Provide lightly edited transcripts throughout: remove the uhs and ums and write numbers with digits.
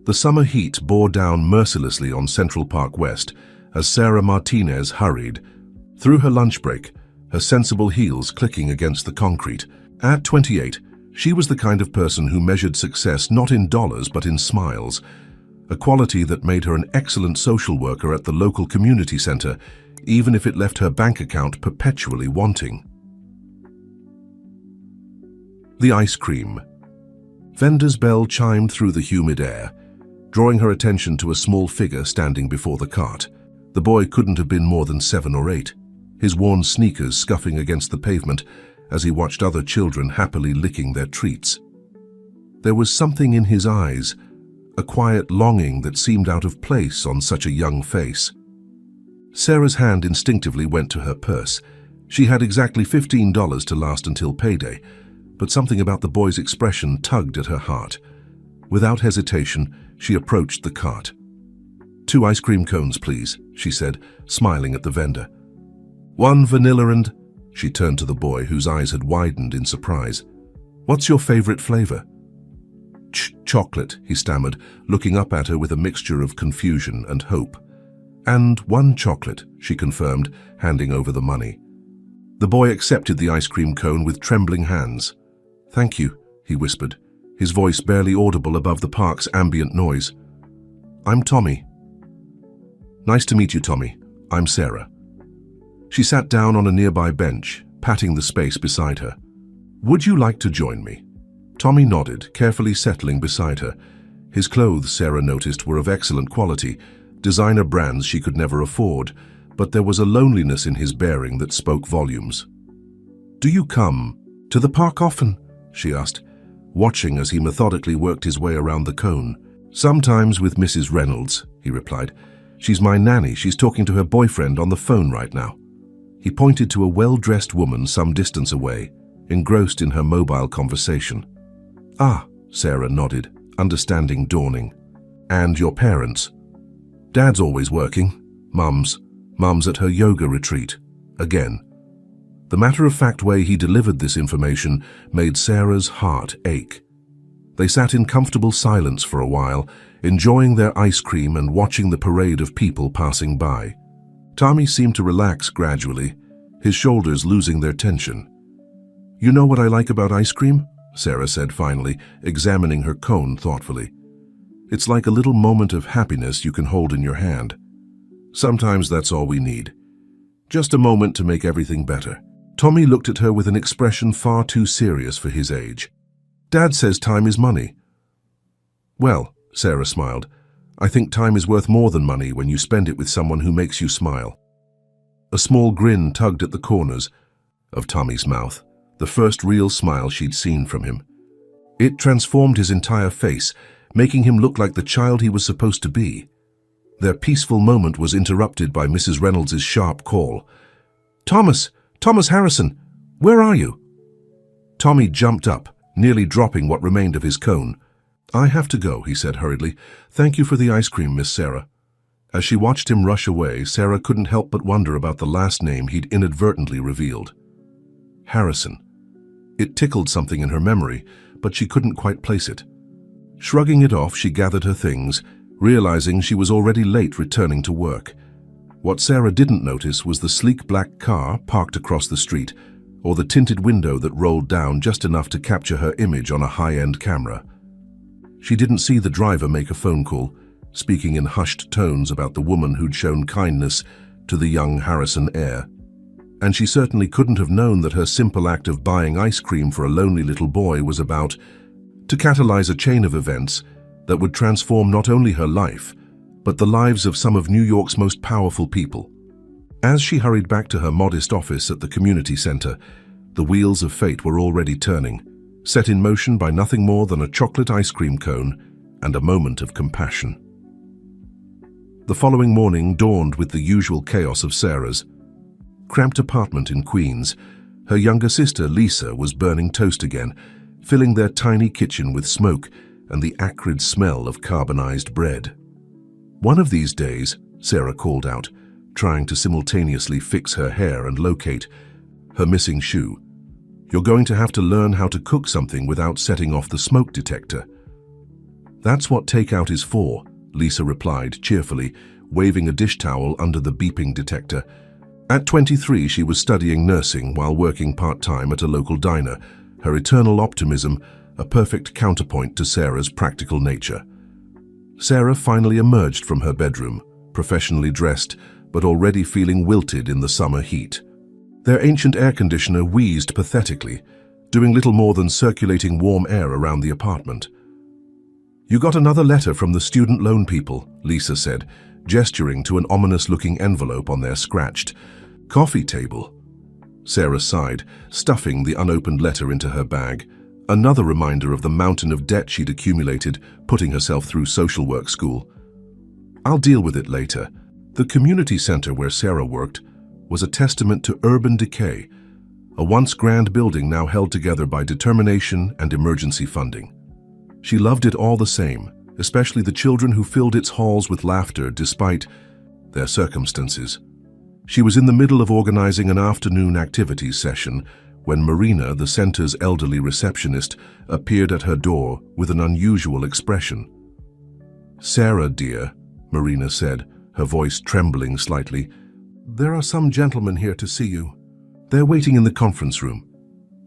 The summer heat bore down mercilessly on Central Park West as Sarah Martinez hurried. Through her lunch break, her sensible heels clicking against the concrete. At 28, she was the kind of person who measured success not in dollars but in smiles, a quality that made her an excellent social worker at the local community center, even if it left her bank account perpetually wanting. The ice cream. Vendor's bell chimed through the humid air, drawing her attention to a small figure standing before the cart. The boy couldn't have been more than 7 or 8, his worn sneakers scuffing against the pavement as he watched other children happily licking their treats. There was something in his eyes, a quiet longing that seemed out of place on such a young face. Sarah's hand instinctively went to her purse. She had exactly $15 to last until payday, but something about the boy's expression tugged at her heart. Without hesitation, she approached the cart. 2 ice cream cones, please, she said, smiling at the vendor. 1 vanilla and... She turned to the boy, whose eyes had widened in surprise. What's your favorite flavor? Chocolate, he stammered, looking up at her with a mixture of confusion and hope. And 1 chocolate, she confirmed, handing over the money. The boy accepted the ice cream cone with trembling hands. Thank you, he whispered, his voice barely audible above the park's ambient noise. I'm Tommy. Nice to meet you, Tommy. I'm Sarah. She sat down on a nearby bench, patting the space beside her. Would you like to join me? Tommy nodded, carefully settling beside her. His clothes, Sarah noticed, were of excellent quality, designer brands she could never afford, but there was a loneliness in his bearing that spoke volumes. Do you come to the park often? She asked, watching as he methodically worked his way around the cone. Sometimes with Mrs. Reynolds, he replied. She's my nanny. She's talking to her boyfriend on the phone right now. He pointed to a well-dressed woman some distance away, engrossed in her mobile conversation. Ah, Sarah nodded, understanding dawning. And your parents? Dad's always working. Mum's at her yoga retreat. Again. The matter-of-fact way he delivered this information made Sarah's heart ache. They sat in comfortable silence for a while, enjoying their ice cream and watching the parade of people passing by. Tommy seemed to relax gradually, his shoulders losing their tension. You know what I like about ice cream? Sarah said finally, examining her cone thoughtfully. It's like a little moment of happiness you can hold in your hand. Sometimes that's all we need. Just a moment to make everything better. Tommy looked at her with an expression far too serious for his age. Dad says time is money. Well, Sarah smiled, I think time is worth more than money when you spend it with someone who makes you smile. A small grin tugged at the corners of Tommy's mouth, the first real smile she'd seen from him. It transformed his entire face, making him look like the child he was supposed to be. Their peaceful moment was interrupted by Mrs. Reynolds' sharp call. Thomas Harrison, where are you? Tommy jumped up, nearly dropping what remained of his cone. I have to go, he said hurriedly. Thank you for the ice cream, Miss Sarah. As she watched him rush away, Sarah couldn't help but wonder about the last name he'd inadvertently revealed. Harrison. It tickled something in her memory, but she couldn't quite place it. Shrugging it off, she gathered her things, realizing she was already late returning to work. What Sarah didn't notice was the sleek black car parked across the street, or the tinted window that rolled down just enough to capture her image on a high-end camera. She didn't see the driver make a phone call, speaking in hushed tones about the woman who'd shown kindness to the young Harrison heir. And she certainly couldn't have known that her simple act of buying ice cream for a lonely little boy was about to catalyze a chain of events that would transform not only her life, but the lives of some of New York's most powerful people. As she hurried back to her modest office at the community center, the wheels of fate were already turning, set in motion by nothing more than a chocolate ice cream cone and a moment of compassion. The following morning dawned with the usual chaos of Sarah's cramped apartment in Queens. Her younger sister, Lisa, was burning toast again, filling their tiny kitchen with smoke and the acrid smell of carbonized bread. One of these days, Sarah called out, trying to simultaneously fix her hair and locate her missing shoe. You're going to have to learn how to cook something without setting off the smoke detector. "That's what takeout is for," Lisa replied cheerfully, waving a dish towel under the beeping detector. At 23, she was studying nursing while working part-time at a local diner, her eternal optimism a perfect counterpoint to Sarah's practical nature. Sarah finally emerged from her bedroom, professionally dressed, but already feeling wilted in the summer heat. Their ancient air conditioner wheezed pathetically, doing little more than circulating warm air around the apartment. "You got another letter from the student loan people," Lisa said, gesturing to an ominous-looking envelope on their scratched coffee table. Sarah sighed, stuffing the unopened letter into her bag, another reminder of the mountain of debt she'd accumulated putting herself through social work school. "I'll deal with it later." The community center where Sarah worked was a testament to urban decay, a once grand building now held together by determination and emergency funding. She loved it all the same, especially the children who filled its halls with laughter despite their circumstances. She was in the middle of organizing an afternoon activities session when Marina, the center's elderly receptionist, appeared at her door with an unusual expression. "Sarah, dear," Marina said, her voice trembling slightly, "there are some gentlemen here to see you. They're waiting in the conference room."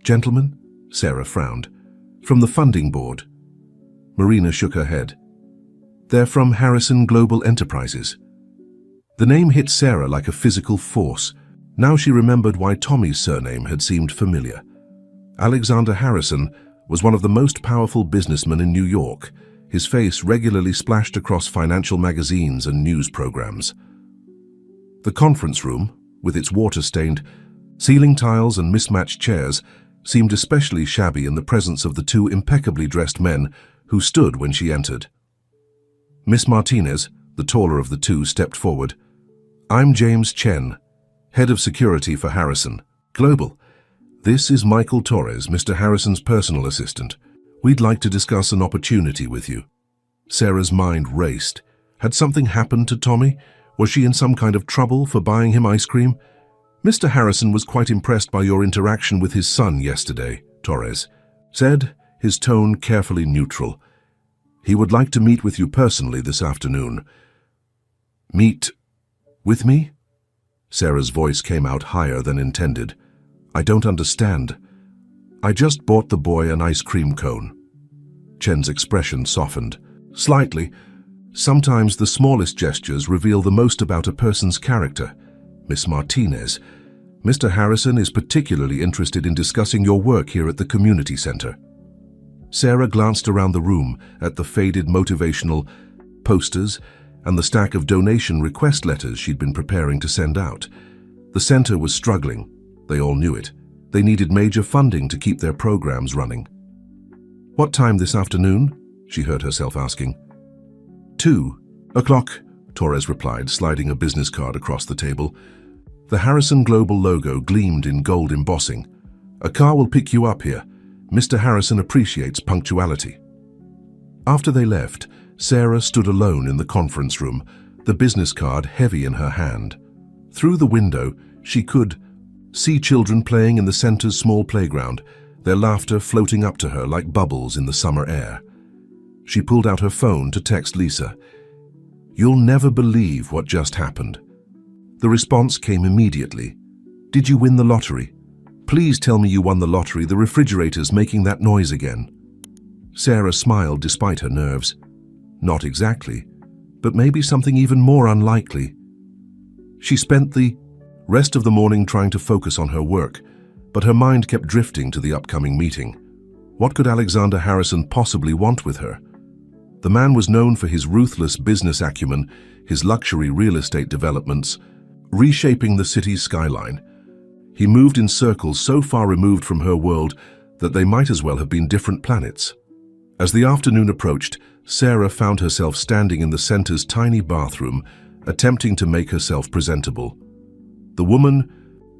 "Gentlemen?" Sarah frowned. "From the funding board." Marina shook her head. "They're from Harrison Global Enterprises." The name hit Sarah like a physical force. Now she remembered why Tommy's surname had seemed familiar. Alexander Harrison was one of the most powerful businessmen in New York, his face regularly splashed across financial magazines and news programs. The conference room, with its water-stained ceiling tiles and mismatched chairs, seemed especially shabby in the presence of the two impeccably dressed men who stood when she entered. Miss Martinez, the taller of the two, stepped forward. "I'm James Chen, Head of Security for Harrison Global. This is Michael Torres, Mr. Harrison's personal assistant. We'd like to discuss an opportunity with you." Sarah's mind raced. Had something happened to Tommy? Was she in some kind of trouble for buying him ice cream? "Mr. Harrison was quite impressed by your interaction with his son yesterday," Torres said, his tone carefully neutral. "He would like to meet with you personally this afternoon." "Meet with me?" Sarah's voice came out higher than intended. "I don't understand." "I just bought the boy an ice cream cone." Chen's expression softened slightly. Sometimes the smallest gestures reveal the most about a person's character. "Miss Martinez, Mr. Harrison is particularly interested in discussing your work here at the community center." Sarah glanced around the room at the faded motivational posters and the stack of donation request letters she'd been preparing to send out. The center was struggling. They all knew it. They needed major funding to keep their programs running. "What time this afternoon?" she heard herself asking. 2:00, Torres replied, sliding a business card across the table. The Harrison Global logo gleamed in gold embossing. "A car will pick you up here. Mr. Harrison appreciates punctuality." After they left, Sarah stood alone in the conference room, the business card heavy in her hand. Through the window, she could see children playing in the center's small playground, their laughter floating up to her like bubbles in the summer air. She pulled out her phone to text Lisa. "You'll never believe what just happened." The response came immediately. "Did you win the lottery? Please tell me you won the lottery. The refrigerator's making that noise again." Sarah smiled despite her nerves. Not exactly, but maybe something even more unlikely. She spent the rest of the morning trying to focus on her work, but her mind kept drifting to the upcoming meeting. What could Alexander Harrison possibly want with her? The man was known for his ruthless business acumen, his luxury real estate developments, reshaping the city's skyline. He moved in circles so far removed from her world that they might as well have been different planets. As the afternoon approached, Sarah found herself standing in the center's tiny bathroom, attempting to make herself presentable. The woman,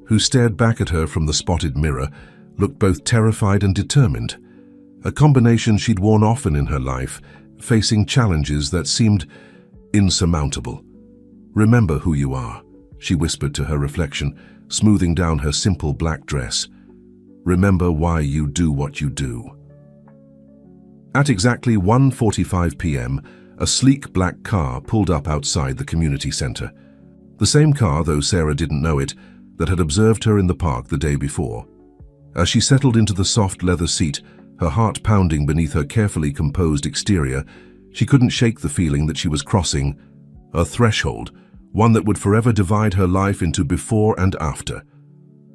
who stared back at her from the spotted mirror, looked both terrified and determined, a combination she'd worn often in her life, facing challenges that seemed insurmountable. "Remember who you are," she whispered to her reflection, smoothing down her simple black dress. "Remember why you do what you do." At exactly 1:45 p.m., a sleek black car pulled up outside the community center. The same car, though Sarah didn't know it, that had observed her in the park the day before. As she settled into the soft leather seat, her heart pounding beneath her carefully composed exterior, she couldn't shake the feeling that she was crossing a threshold, one that would forever divide her life into before and after.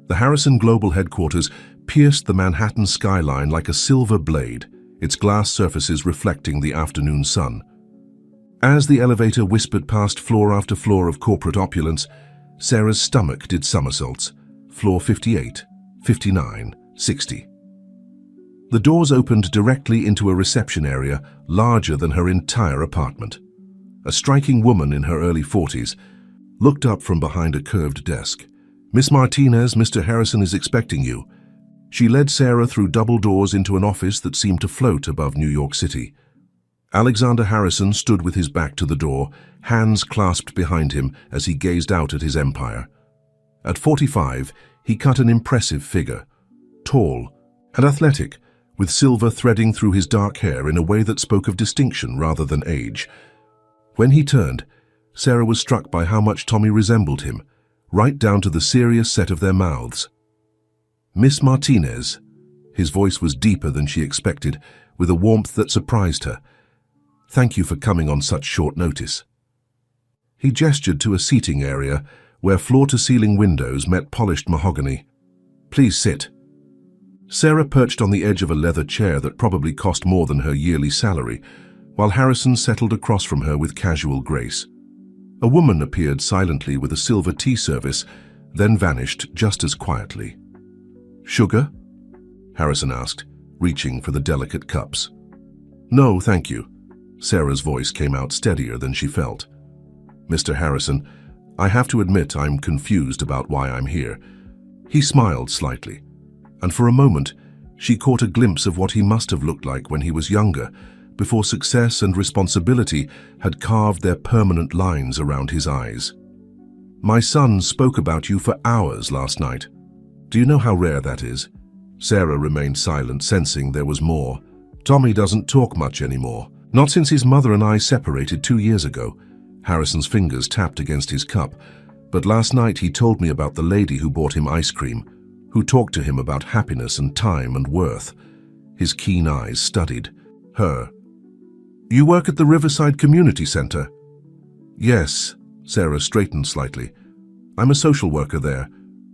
The Harrison Global headquarters pierced the Manhattan skyline like a silver blade, its glass surfaces reflecting the afternoon sun. As the elevator whispered past floor after floor of corporate opulence, Sarah's stomach did somersaults. Floor 58, 59, 60. The doors opened directly into a reception area larger than her entire apartment. A striking woman in her early 40s looked up from behind a curved desk. "Miss Martinez, Mr. Harrison is expecting you." She led Sarah through double doors into an office that seemed to float above New York City. Alexander Harrison stood with his back to the door, hands clasped behind him as he gazed out at his empire. At 45, he cut an impressive figure, tall and athletic, with silver threading through his dark hair in a way that spoke of distinction rather than age. When he turned, Sarah was struck by how much Tommy resembled him, right down to the serious set of their mouths. "Miss Martinez." His voice was deeper than she expected, with a warmth that surprised her. "Thank you for coming on such short notice." He gestured to a seating area where floor-to-ceiling windows met polished mahogany. "Please sit." Sarah perched on the edge of a leather chair that probably cost more than her yearly salary, while Harrison settled across from her with casual grace. A woman appeared silently with a silver tea service, then vanished just as quietly. "Sugar?" Harrison asked, reaching for the delicate cups. "No, thank you." Sarah's voice came out steadier than she felt. "Mr. Harrison, I have to admit I'm confused about why I'm here." He smiled slightly, and for a moment she caught a glimpse of what he must have looked like when he was younger, before success and responsibility had carved their permanent lines around his eyes. "My son spoke about you for hours last night. Do you know how rare that is?" Sarah remained silent, sensing there was more. "Tommy doesn't talk much anymore. Not since his mother and I separated 2 years ago." Harrison's fingers tapped against his cup. "But last night he told me about the lady who bought him ice cream, who talked to him about happiness and time and worth." His keen eyes studied her. "You work at the Riverside Community Center?" "Yes." Sarah straightened slightly. "I'm a social worker there.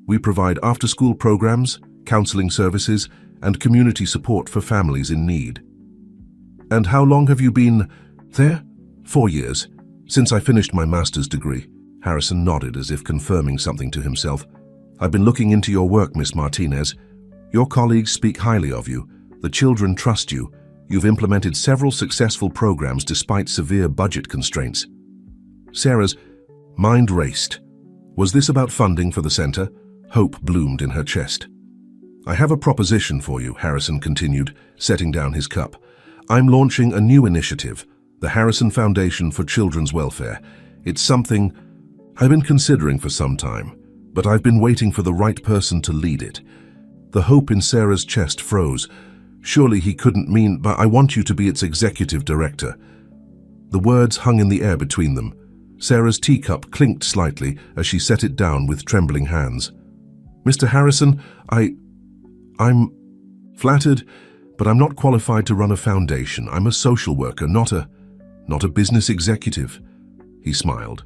We provide after-school programs, counseling services, and community support for families in need." "And how long have you been there?" 4 years, since I finished my master's degree." Harrison nodded as if confirming something to himself. "I've been looking into your work, Miss Martinez. Your colleagues speak highly of you. The children trust you. You've implemented several successful programs despite severe budget constraints." Sarah's mind raced. Was this about funding for the center? Hope bloomed in her chest. "I have a proposition for you," Harrison continued, setting down his cup. "I'm launching a new initiative, the Harrison Foundation for Children's Welfare. It's something I've been considering for some time, but I've been waiting for the right person to lead it." The hope in Sarah's chest froze. Surely he couldn't mean, "But I want you to be its executive director." The words hung in the air between them. Sarah's teacup clinked slightly as she set it down with trembling hands. "Mr. Harrison, I'm flattered, but I'm not qualified to run a foundation. I'm a social worker, not a business executive." He smiled.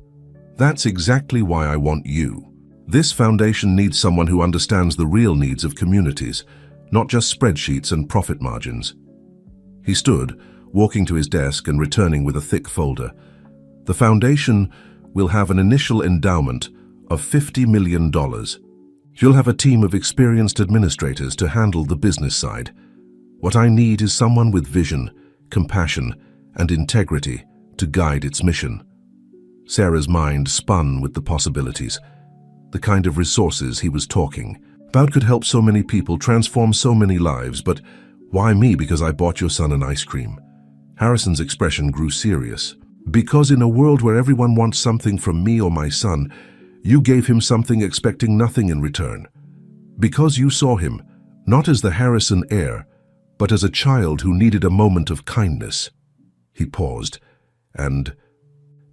"That's exactly why I want you. This foundation needs someone who understands the real needs of communities, not just spreadsheets and profit margins." He stood, walking to his desk and returning with a thick folder. "The foundation will have an initial endowment of $50 million. You'll have a team of experienced administrators to handle the business side. What I need is someone with vision, compassion, and integrity to guide its mission." Sarah's mind spun with the possibilities. The kind of resources he was talking about could help so many people, transform so many lives, but why me because I bought your son an ice cream? Harrison's expression grew serious. "Because in a world where everyone wants something from me or my son, you gave him something expecting nothing in return. Because you saw him, not as the Harrison heir, but as a child who needed a moment of kindness. He paused, and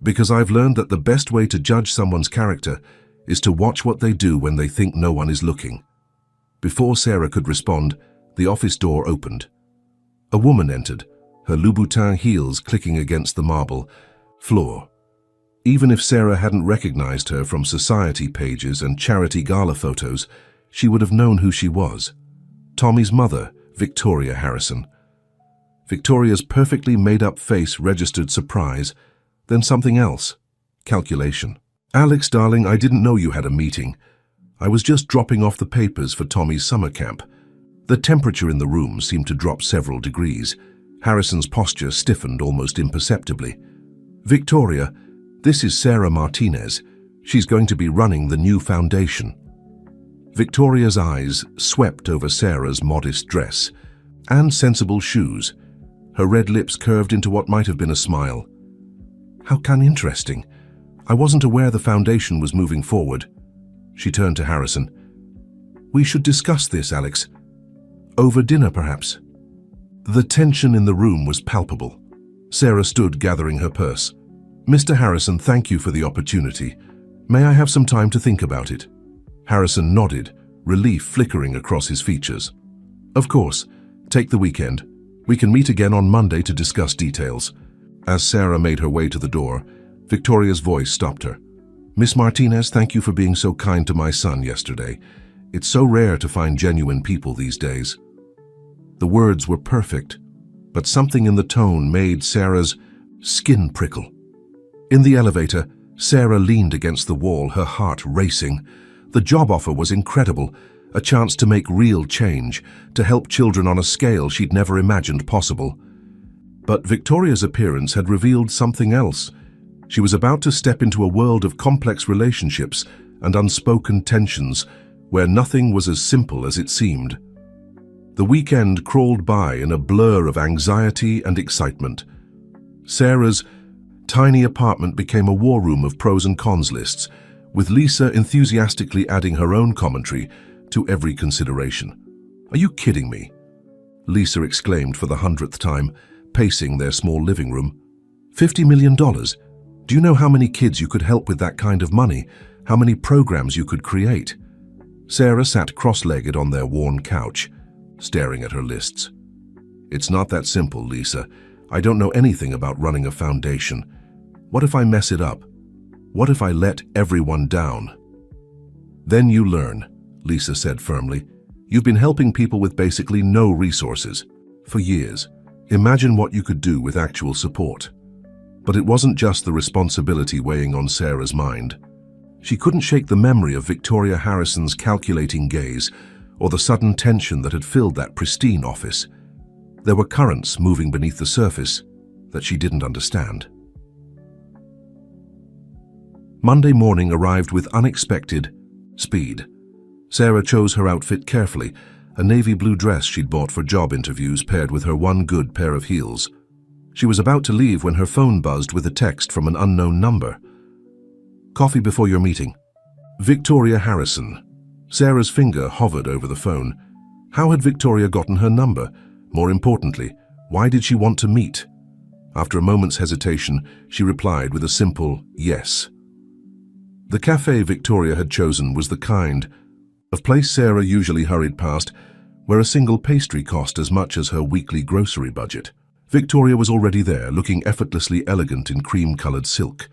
because I've learned that the best way to judge someone's character is to watch what they do when they think no one is looking. Before Sarah could respond, the office door opened. A woman entered, her Louboutin heels clicking against the marble floor. Even if Sarah hadn't recognized her from society pages and charity gala photos, she would have known who she was. Tommy's mother, Victoria Harrison. Victoria's perfectly made-up face registered surprise, then something else, calculation. Alex, darling, I didn't know you had a meeting. I was just dropping off the papers for Tommy's summer camp. The temperature in the room seemed to drop several degrees. Harrison's posture stiffened almost imperceptibly. Victoria, this is Sarah Martinez. She's going to be running the new foundation. Victoria's eyes swept over Sarah's modest dress and sensible shoes. Her red lips curved into what might have been a smile. How interesting. I wasn't aware the foundation was moving forward. She turned to Harrison. We should discuss this, Alex. Over dinner, perhaps. The tension in the room was palpable. Sarah stood gathering her purse. Mr. Harrison, thank you for the opportunity. May I have some time to think about it? Harrison nodded, relief flickering across his features. Of course. Take the weekend. We can meet again on Monday to discuss details. As Sarah made her way to the door, Victoria's voice stopped her. Miss Martinez, thank you for being so kind to my son yesterday. It's so rare to find genuine people these days. The words were perfect, but something in the tone made Sarah's skin prickle. In the elevator, Sarah leaned against the wall, her heart racing. The job offer was incredible, a chance to make real change, to help children on a scale she'd never imagined possible. But Victoria's appearance had revealed something else. She was about to step into a world of complex relationships and unspoken tensions, where nothing was as simple as it seemed. The weekend crawled by in a blur of anxiety and excitement. Sarah's tiny apartment became a war room of pros and cons lists, with Lisa enthusiastically adding her own commentary to every consideration. Are you kidding me? Lisa exclaimed for the 100th time, pacing their small living room. $50 million? Do you know how many kids you could help with that kind of money? How many programs you could create? Sarah sat cross-legged on their worn couch, staring at her lists. It's not that simple, Lisa. I don't know anything about running a foundation. What if I mess it up? What if I let everyone down? Then you learn, Lisa said firmly. You've been helping people with basically no resources for years. Imagine what you could do with actual support. But it wasn't just the responsibility weighing on Sarah's mind. She couldn't shake the memory of Victoria Harrison's calculating gaze or the sudden tension that had filled that pristine office. There were currents moving beneath the surface that she didn't understand. Monday morning arrived with unexpected speed. Sarah chose her outfit carefully, a navy blue dress she'd bought for job interviews paired with her one good pair of heels. She was about to leave when her phone buzzed with a text from an unknown number. Coffee before your meeting. Victoria Harrison. Sarah's finger hovered over the phone. How had Victoria gotten her number? More importantly, why did she want to meet? After a moment's hesitation, she replied with a simple yes. The cafe Victoria had chosen was the kind of place Sarah usually hurried past, where a single pastry cost as much as her weekly grocery budget. Victoria was already there, looking effortlessly elegant in cream-colored silk.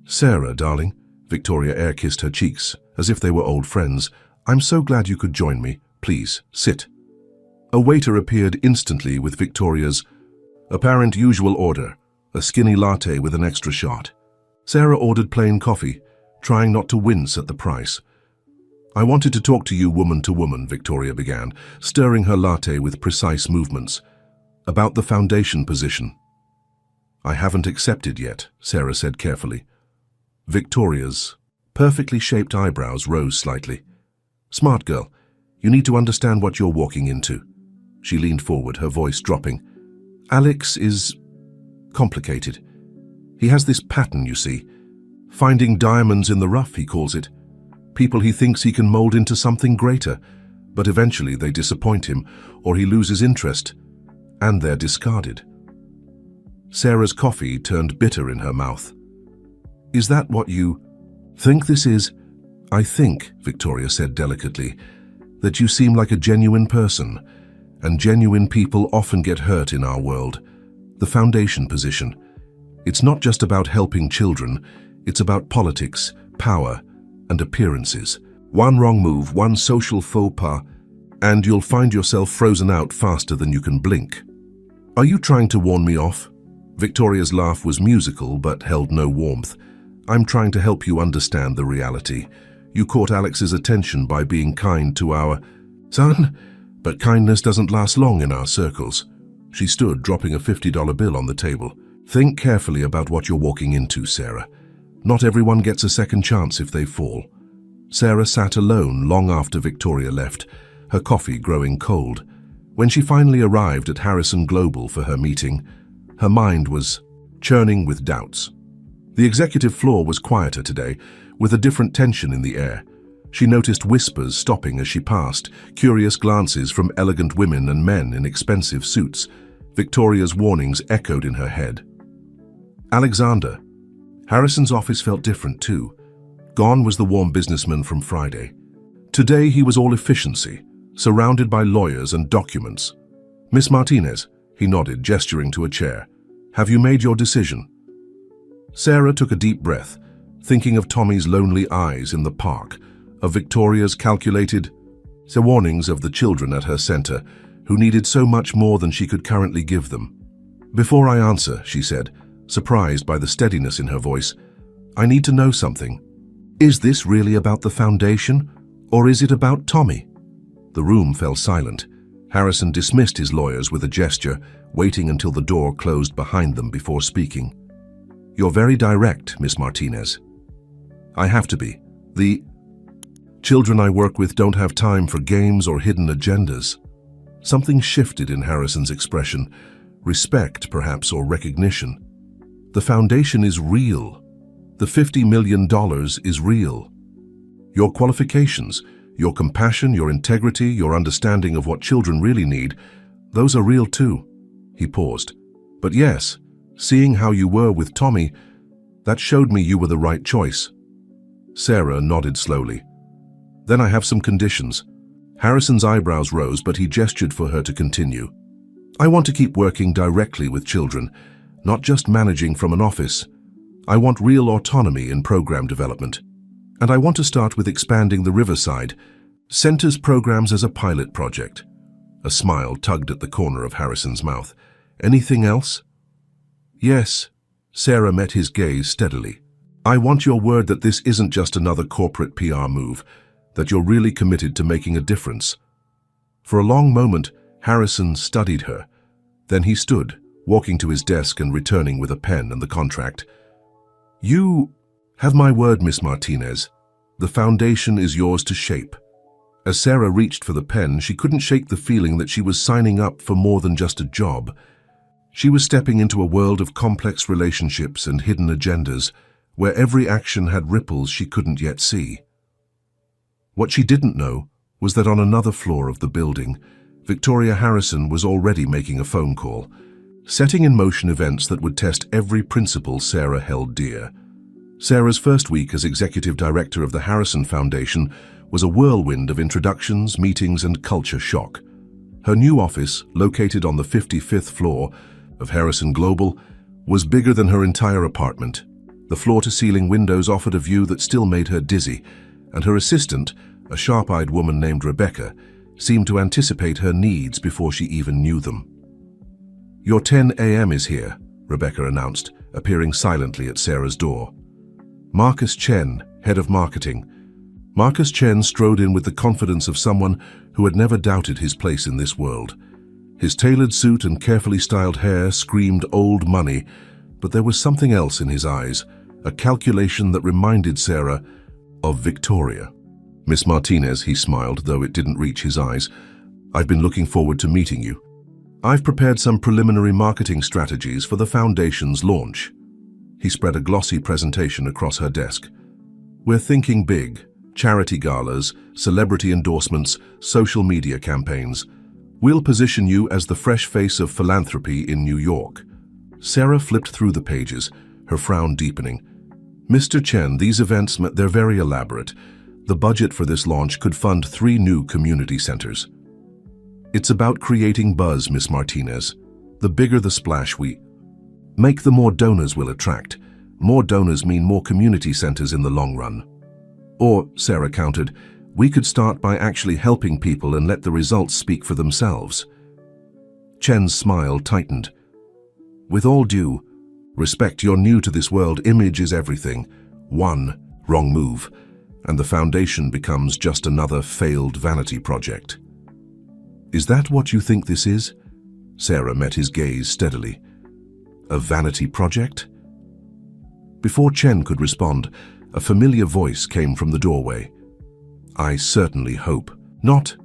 Sarah, darling, Victoria air-kissed her cheeks, as if they were old friends. I'm so glad you could join me. Please, sit. A waiter appeared instantly with Victoria's apparent usual order, a skinny latte with an extra shot. Sarah ordered plain coffee, trying not to wince at the price. I wanted to talk to you woman to woman, Victoria began, stirring her latte with precise movements. About the foundation position. I haven't accepted yet, Sarah said carefully. Victoria's perfectly shaped eyebrows rose slightly. Smart girl, you need to understand what you're walking into. She leaned forward, her voice dropping. Alex is complicated. He has this pattern, you see. Finding diamonds in the rough, he calls it. People he thinks he can mold into something greater. But eventually they disappoint him, or he loses interest, and they're discarded. Sarah's coffee turned bitter in her mouth. Is that what you think this is? I think, Victoria said delicately, that you seem like a genuine person, and genuine people often get hurt in our world. The foundation position. It's not just about helping children, it's about politics, power, and appearances. One wrong move, one social faux pas, and you'll find yourself frozen out faster than you can blink. Are you trying to warn me off? Victoria's laugh was musical but held no warmth. I'm trying to help you understand the reality. You caught Alex's attention by being kind to our son, but kindness doesn't last long in our circles. She stood, dropping a $50 bill on the table. Think carefully about what you're walking into, Sarah. Not everyone gets a second chance if they fall. Sarah sat alone long after Victoria left, her coffee growing cold. When she finally arrived at Harrison Global for her meeting, her mind was churning with doubts. The executive floor was quieter today, with a different tension in the air. She noticed whispers stopping as she passed, curious glances from elegant women and men in expensive suits. Victoria's warnings echoed in her head. Alexander. Harrison's office felt different too. Gone was the warm businessman from Friday. Today he was all efficiency, surrounded by lawyers and documents. Miss Martinez, he nodded, gesturing to a chair. Have you made your decision? Sarah took a deep breath, thinking of Tommy's lonely eyes in the park, of Victoria's calculated warnings of the children at her center, who needed so much more than she could currently give them. Before I answer, she said, surprised by the steadiness in her voice, I need to know something. Is this really about the foundation, or is it about Tommy? The room fell silent. Harrison dismissed his lawyers with a gesture, waiting until the door closed behind them before speaking. You're very direct, Miss Martinez. I have to be. The children I work with don't have time for games or hidden agendas. Something shifted in Harrison's expression, respect perhaps, or recognition. The foundation is real. The $50 million is real. Your qualifications, your compassion, your integrity, your understanding of what children really need, those are real too. He paused. But yes, seeing how you were with Tommy, that showed me you were the right choice. Sarah nodded slowly. Then I have some conditions. Harrison's eyebrows rose, but he gestured for her to continue. I want to keep working directly with children, not just managing from an office. I want real autonomy in program development. And I want to start with expanding the Riverside Center's programs as a pilot project. A smile tugged at the corner of Harrison's mouth. Anything else? Yes. Sarah met his gaze steadily. I want your word that this isn't just another corporate PR move, that you're really committed to making a difference. For a long moment, Harrison studied her. Then he stood, walking to his desk and returning with a pen and the contract. You have my word, Miss Martinez. The foundation is yours to shape. As Sarah reached for the pen, she couldn't shake the feeling that she was signing up for more than just a job. She was stepping into a world of complex relationships and hidden agendas, where every action had ripples she couldn't yet see. What she didn't know was that on another floor of the building, Victoria Harrison was already making a phone call, setting in motion events that would test every principle Sarah held dear. Sarah's first week as executive director of the Harrison Foundation was a whirlwind of introductions, meetings, and culture shock. Her new office, located on the 55th floor of Harrison Global, was bigger than her entire apartment. The floor-to-ceiling windows offered a view that still made her dizzy, and her assistant, a sharp-eyed woman named Rebecca, seemed to anticipate her needs before she even knew them. Your 10 a.m. is here, Rebecca announced, appearing silently at Sarah's door. Marcus Chen, head of marketing. Marcus Chen strode in with the confidence of someone who had never doubted his place in this world. His tailored suit and carefully styled hair screamed old money, but there was something else in his eyes, a calculation that reminded Sarah of Victoria. Miss Martinez, he smiled, though it didn't reach his eyes. I've been looking forward to meeting you. I've prepared some preliminary marketing strategies for the Foundation's launch. He spread a glossy presentation across her desk. We're thinking big, charity galas, celebrity endorsements, social media campaigns. We'll position you as the fresh face of philanthropy in New York. Sarah flipped through the pages, her frown deepening. Mr. Chen, these events, they're very elaborate. The budget for this launch could fund 3 new community centers. It's about creating buzz, Miss Martinez. The bigger the splash we make, the more donors we'll attract. More donors mean more community centers in the long run. Or, Sarah countered, we could start by actually helping people and let the results speak for themselves. Chen's smile tightened. With all due respect, you're new to this world. Image is everything. One wrong move, and the foundation becomes just another failed vanity project. Is that what you think this is? Sarah met his gaze steadily. A vanity project? Before Chen could respond, a familiar voice came from the doorway. I certainly hope not.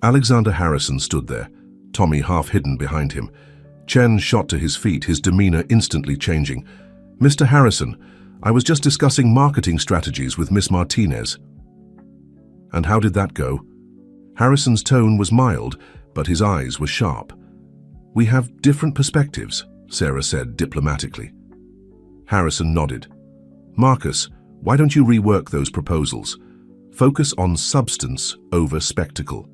Alexander Harrison stood there, Tommy half hidden behind him. Chen shot to his feet, his demeanor instantly changing. Mr. Harrison, I was just discussing marketing strategies with Miss Martinez. And how did that go? Harrison's tone was mild, but his eyes were sharp. We have different perspectives, Sarah said diplomatically. Harrison nodded. Marcus, why don't you rework those proposals? Focus on substance over spectacle.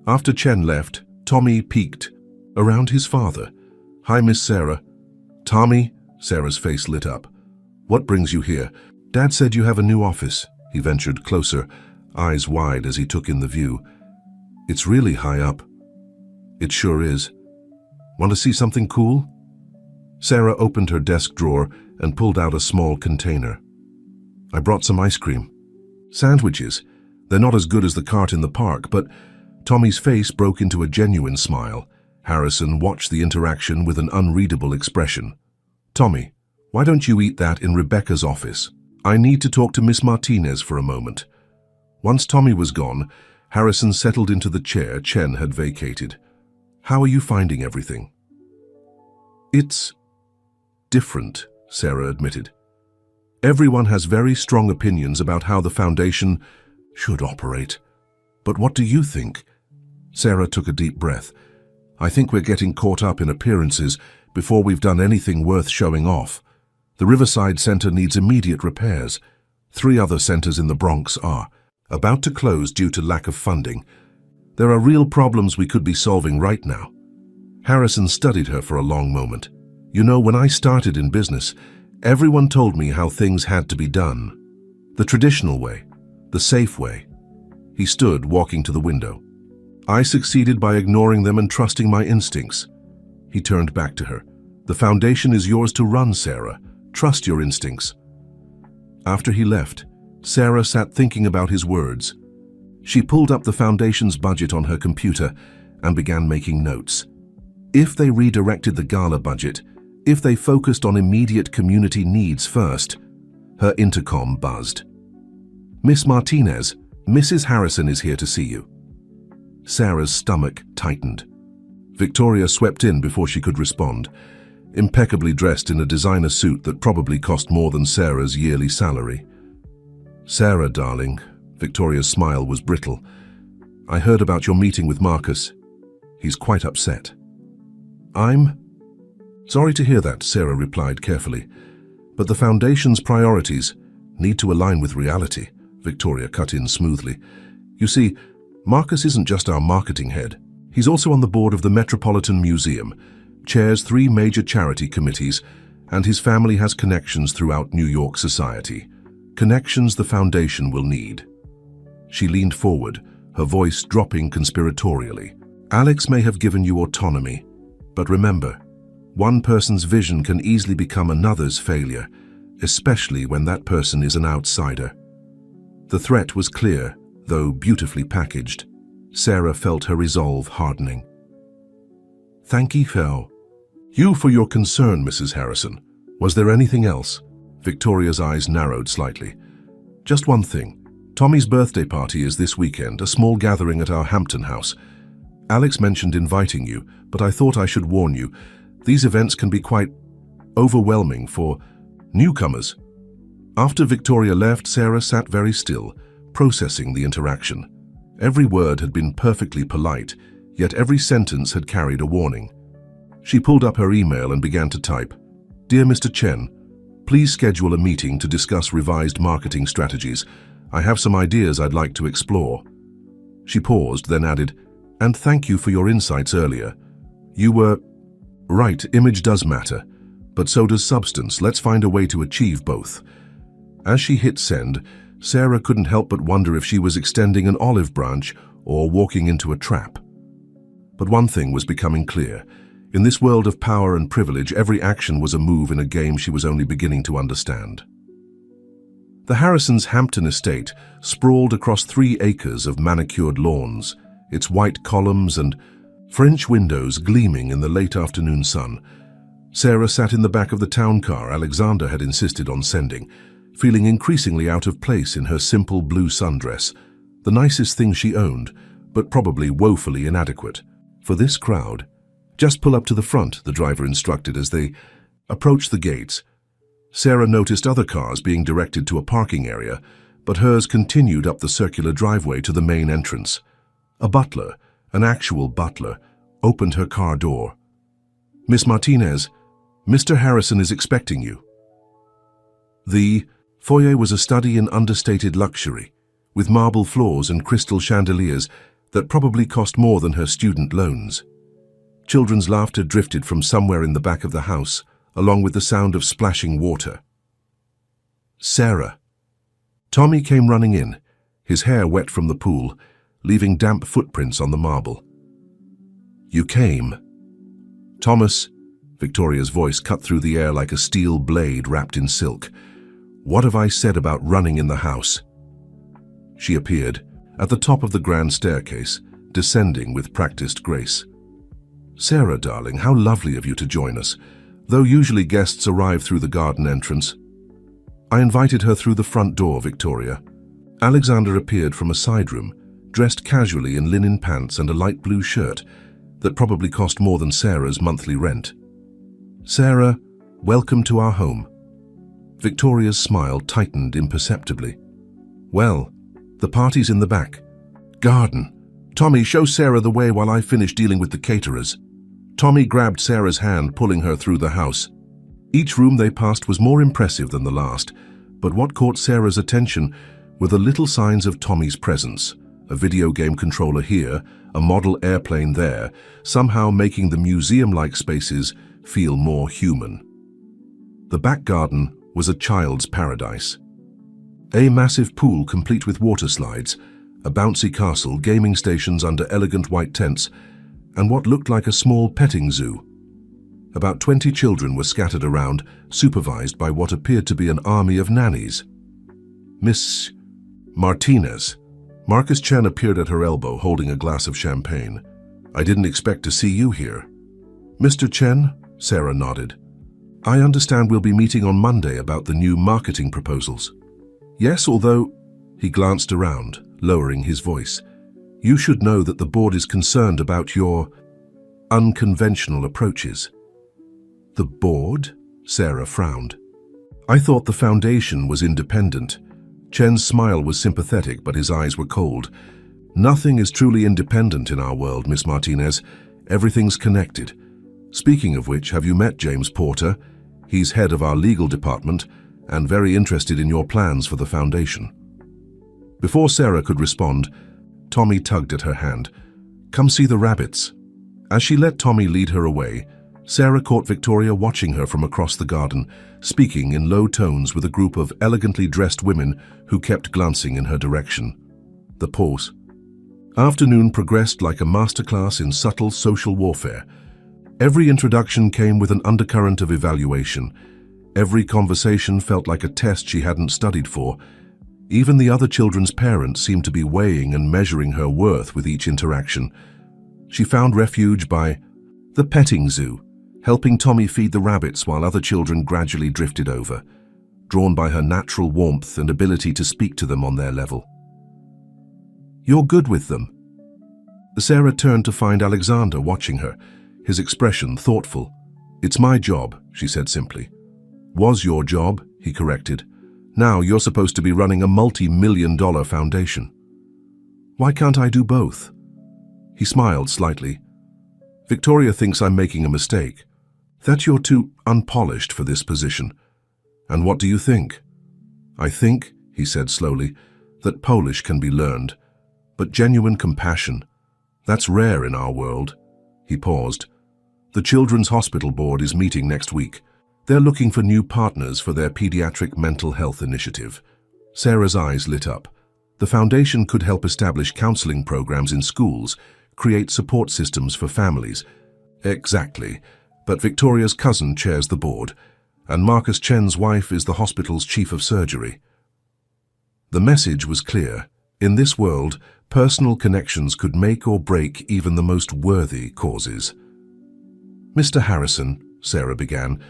After Chen left, Tommy peeked around his father. Hi, Miss Sarah. Tommy, Sarah's face lit up. What brings you here? Dad said you have a new office. He ventured closer, eyes wide as he took in the view. It's really high up. It sure is. Want to see something cool? Sarah opened her desk drawer and pulled out a small container. I brought some ice cream. Sandwiches. They're not as good as the cart in the park, but Tommy's face broke into a genuine smile. Harrison watched the interaction with an unreadable expression. Tommy, why don't you eat that in Rebecca's office? I need to talk to Miss Martinez for a moment. Once Tommy was gone, Harrison settled into the chair Chen had vacated. How are you finding everything? It's different, Sarah admitted. Everyone has very strong opinions about how the foundation should operate. But what do you think? Sarah took a deep breath. I think we're getting caught up in appearances before we've done anything worth showing off. The Riverside Center needs immediate repairs. 3 other centers in the Bronx are about to close due to lack of funding. There are real problems we could be solving right now. Harrison studied her for a long moment. You know, when I started in business, everyone told me how things had to be done. The traditional way, the safe way. He stood, walking to the window. I succeeded by ignoring them and trusting my instincts. He turned back to her. The foundation is yours to run, Sarah. Trust your instincts. After he left, Sarah sat thinking about his words. She pulled up the foundation's budget on her computer and began making notes. If they redirected the gala budget, if they focused on immediate community needs first, her intercom buzzed. Miss Martinez, Mrs. Harrison is here to see you. Sarah's stomach tightened. Victoria swept in before she could respond, impeccably dressed in a designer suit that probably cost more than Sarah's yearly salary. Sarah, darling, Victoria's smile was brittle. I heard about your meeting with Marcus. He's quite upset. I'm sorry to hear that, Sarah replied carefully. But the foundation's priorities need to align with reality, Victoria cut in smoothly. You see, Marcus isn't just our marketing head. He's also on the board of the Metropolitan Museum, chairs 3 major charity committees, and his family has connections throughout New York society. Connections the foundation will need. She leaned forward, her voice dropping conspiratorially. Alex may have given you autonomy, but remember, one person's vision can easily become another's failure, especially when that person is an outsider. The threat was clear, though beautifully packaged. Sarah felt her resolve hardening. Thank you for your concern, Mrs. Harrison. Was there anything else? Victoria's eyes narrowed slightly. Just one thing. Tommy's birthday party is this weekend, a small gathering at our Hampton house. Alex mentioned inviting you, but I thought I should warn you. These events can be quite overwhelming for newcomers. After Victoria left, Sarah sat very still, processing the interaction. Every word had been perfectly polite, yet every sentence had carried a warning. She pulled up her email and began to type, "Dear Mr. Chen, please schedule a meeting to discuss revised marketing strategies. I have some ideas I'd like to explore." She paused, then added, "And thank you for your insights earlier. You were right, image does matter, but so does substance. Let's find a way to achieve both." As she hit send, Sarah couldn't help but wonder if she was extending an olive branch or walking into a trap. But one thing was becoming clear. In this world of power and privilege, every action was a move in a game she was only beginning to understand. The Harrisons' Hampton estate sprawled across 3 acres of manicured lawns, its white columns and French windows gleaming in the late afternoon sun. Sarah sat in the back of the town car Alexander had insisted on sending, feeling increasingly out of place in her simple blue sundress, the nicest thing she owned, but probably woefully inadequate for this crowd. "Just pull up to the front," the driver instructed as they approached the gates. Sarah noticed other cars being directed to a parking area, but hers continued up the circular driveway to the main entrance. A butler, an actual butler, opened her car door. "Miss Martinez, Mr. Harrison is expecting you." The foyer was a study in understated luxury, with marble floors and crystal chandeliers that probably cost more than her student loans. Children's laughter drifted from somewhere in the back of the house, along with the sound of splashing water. "Sarah." Tommy came running in, his hair wet from the pool, leaving damp footprints on the marble. "You came." "Thomas," Victoria's voice cut through the air like a steel blade wrapped in silk. "What have I said about running in the house?" She appeared, at the top of the grand staircase, descending with practiced grace. "Sarah, darling, how lovely of you to join us, though usually guests arrive through the garden entrance." "I invited her through the front door, Victoria." Alexander appeared from a side room, dressed casually in linen pants and a light blue shirt that probably cost more than Sarah's monthly rent. "Sarah, welcome to our home." Victoria's smile tightened imperceptibly. "Well, the party's in the back. Garden. Tommy, show Sarah the way while I finish dealing with the caterers." Tommy grabbed Sarah's hand, pulling her through the house. Each room they passed was more impressive than the last, but what caught Sarah's attention were the little signs of Tommy's presence. A video game controller here, a model airplane there, somehow making the museum-like spaces feel more human. The back garden was a child's paradise. A massive pool complete with water slides, a bouncy castle, gaming stations under elegant white tents, and what looked like a small petting zoo. About 20 children were scattered around, supervised by what appeared to be an army of nannies. "Miss Martinez." Marcus Chen appeared at her elbow, holding a glass of champagne. "I didn't expect to see you here." "Mr. Chen?" Sarah nodded. "I understand we'll be meeting on Monday about the new marketing proposals." "Yes, although..." He glanced around, lowering his voice. "You should know that the board is concerned about your unconventional approaches." "The board?" Sarah frowned. "I thought the foundation was independent." Chen's smile was sympathetic, but his eyes were cold. "Nothing is truly independent in our world, Miss Martinez. Everything's connected. Speaking of which, have you met James Porter? He's head of our legal department and very interested in your plans for the foundation." Before Sarah could respond, Tommy tugged at her hand. "Come see the rabbits." As she let Tommy lead her away, Sarah caught Victoria watching her from across the garden, speaking in low tones with a group of elegantly dressed women who kept glancing in her direction. The pause. Afternoon progressed like a masterclass in subtle social warfare. Every introduction came with an undercurrent of evaluation. Every conversation felt like a test she hadn't studied for. Even the other children's parents seemed to be weighing and measuring her worth with each interaction. She found refuge by the petting zoo, helping Tommy feed the rabbits while other children gradually drifted over, drawn by her natural warmth and ability to speak to them on their level. "You're good with them." Sarah turned to find Alexander watching her, his expression thoughtful. "It's my job," she said simply. "Was your job," he corrected. Now you're supposed to be running a multi-million-dollar foundation. Why can't I do both? He smiled slightly. Victoria thinks I'm making a mistake. That you're too unpolished for this position. And what do you think? I think, he said slowly, that Polish can be learned. But genuine compassion, that's rare in our world. He paused. The Children's Hospital Board is meeting next week. They're looking for new partners for their pediatric mental health initiative. Sarah's eyes lit up. The foundation could help establish counseling programs in schools, create support systems for families. Exactly. But Victoria's cousin chairs the board, and Marcus Chen's wife is the hospital's chief of surgery. The message was clear. In this world, personal connections could make or break even the most worthy causes. Mr. Harrison, Sarah began,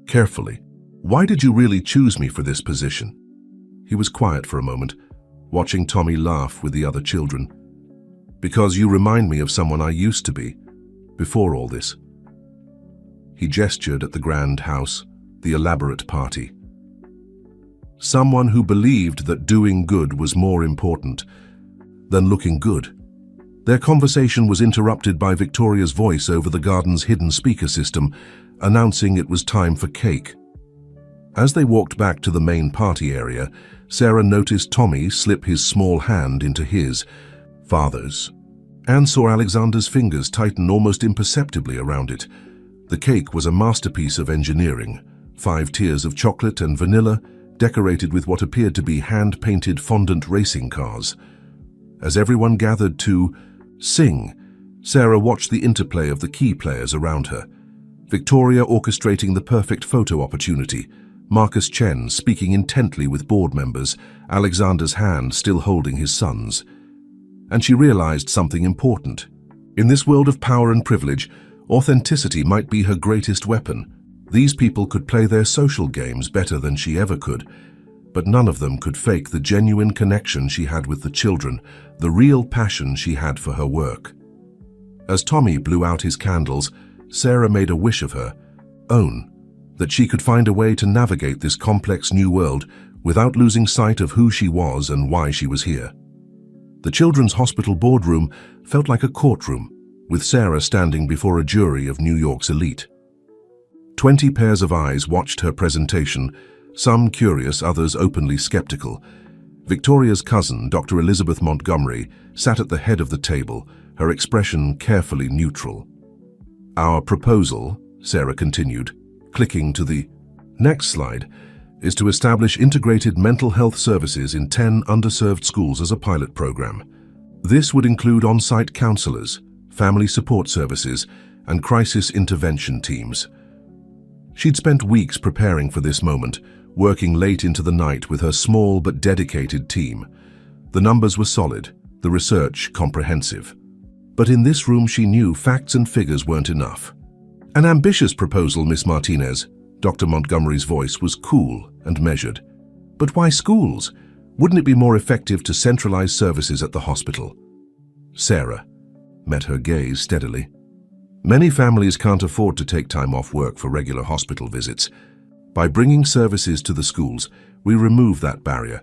carefully, why did you really choose me for this position? He was quiet for a moment, watching Tommy laugh with the other children. Because you remind me of someone I used to be, before all this. He gestured at the grand house, the elaborate party. Someone who believed that doing good was more important than looking good. Their conversation was interrupted by Victoria's voice over the garden's hidden speaker system, announcing it was time for cake. As they walked back to the main party area, Sarah noticed Tommy slip his small hand into his father's, and saw Alexander's fingers tighten almost imperceptibly around it. The cake was a masterpiece of engineering, 5 tiers of chocolate and vanilla, decorated with what appeared to be hand-painted fondant racing cars. As everyone gathered to sing, Sarah watched the interplay of the key players around her. Victoria orchestrating the perfect photo opportunity, Marcus Chen speaking intently with board members, Alexander's hand still holding his son's. And she realized something important. In this world of power and privilege, authenticity might be her greatest weapon. These people could play their social games better than she ever could, but none of them could fake the genuine connection she had with the children, the real passion she had for her work. As Tommy blew out his candles, Sarah made a wish of her own, that she could find a way to navigate this complex new world without losing sight of who she was and why she was here. The Children's Hospital boardroom felt like a courtroom, with Sarah standing before a jury of New York's elite. 20 pairs of eyes watched her presentation, some curious, others openly skeptical. Victoria's cousin, Dr. Elizabeth Montgomery, sat at the head of the table, her expression carefully neutral. Our proposal, Sarah continued, clicking to the next slide, is to establish integrated mental health services in 10 underserved schools as a pilot program. This would include on-site counselors, family support services, and crisis intervention teams. She'd spent weeks preparing for this moment, working late into the night with her small but dedicated team. The numbers were solid, the research comprehensive. But in this room she knew facts and figures weren't enough. An ambitious proposal, Miss Martinez. Dr. Montgomery's voice was cool and measured. But why schools? Wouldn't it be more effective to centralize services at the hospital? Sarah met her gaze steadily. Many families can't afford to take time off work for regular hospital visits. By bringing services to the schools, we remove that barrier.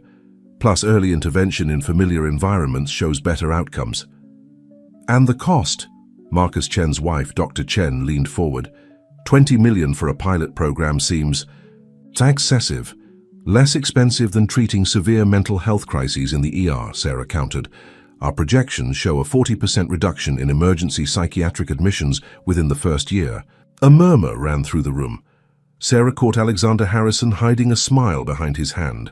Plus, early intervention in familiar environments shows better outcomes. And the cost? Marcus Chen's wife, Dr. Chen, leaned forward. 20 million for a pilot program seems excessive. Less expensive than treating severe mental health crises in the ER, Sarah countered. Our projections show a 40% reduction in emergency psychiatric admissions within the first year. A murmur ran through the room. Sarah caught Alexander Harrison hiding a smile behind his hand.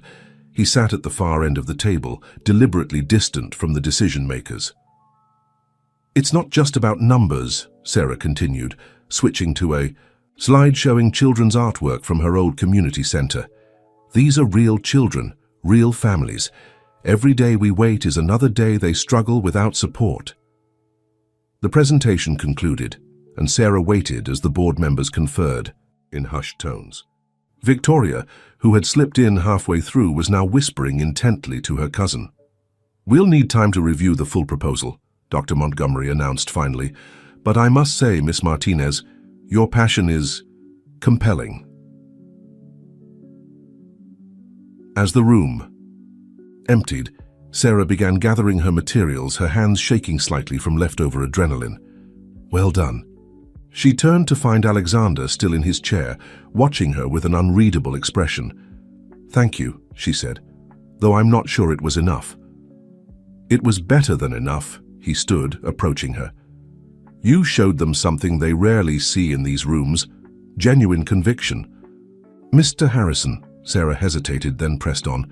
He sat at the far end of the table, deliberately distant from the decision-makers. It's not just about numbers, Sarah continued, switching to a slide showing children's artwork from her old community center. These are real children, real families. Every day we wait is another day they struggle without support. The presentation concluded, and Sarah waited as the board members conferred, in hushed tones. Victoria, who had slipped in halfway through, was now whispering intently to her cousin. We'll need time to review the full proposal, Dr. Montgomery announced finally, but I must say, Miss Martinez, your passion is compelling. As the room emptied, Sarah began gathering her materials, her hands shaking slightly from leftover adrenaline. Well done. She turned to find Alexander still in his chair, watching her with an unreadable expression. Thank you, she said, though I'm not sure it was enough. It was better than enough, he stood, approaching her. You showed them something they rarely see in these rooms, genuine conviction. Mr. Harrison, Sarah hesitated, then pressed on.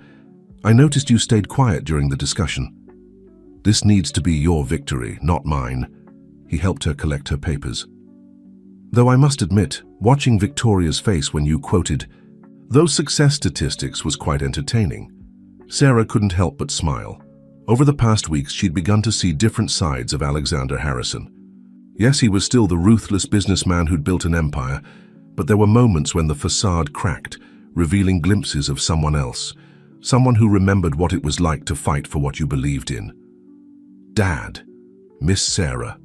I noticed you stayed quiet during the discussion. This needs to be your victory, not mine. He helped her collect her papers. Though I must admit, watching Victoria's face when you quoted those success statistics was quite entertaining. Sarah couldn't help but smile. Over the past weeks, she'd begun to see different sides of Alexander Harrison. Yes, he was still the ruthless businessman who'd built an empire, but there were moments when the facade cracked, revealing glimpses of someone else, someone who remembered what it was like to fight for what you believed in. Dad, Miss Sarah.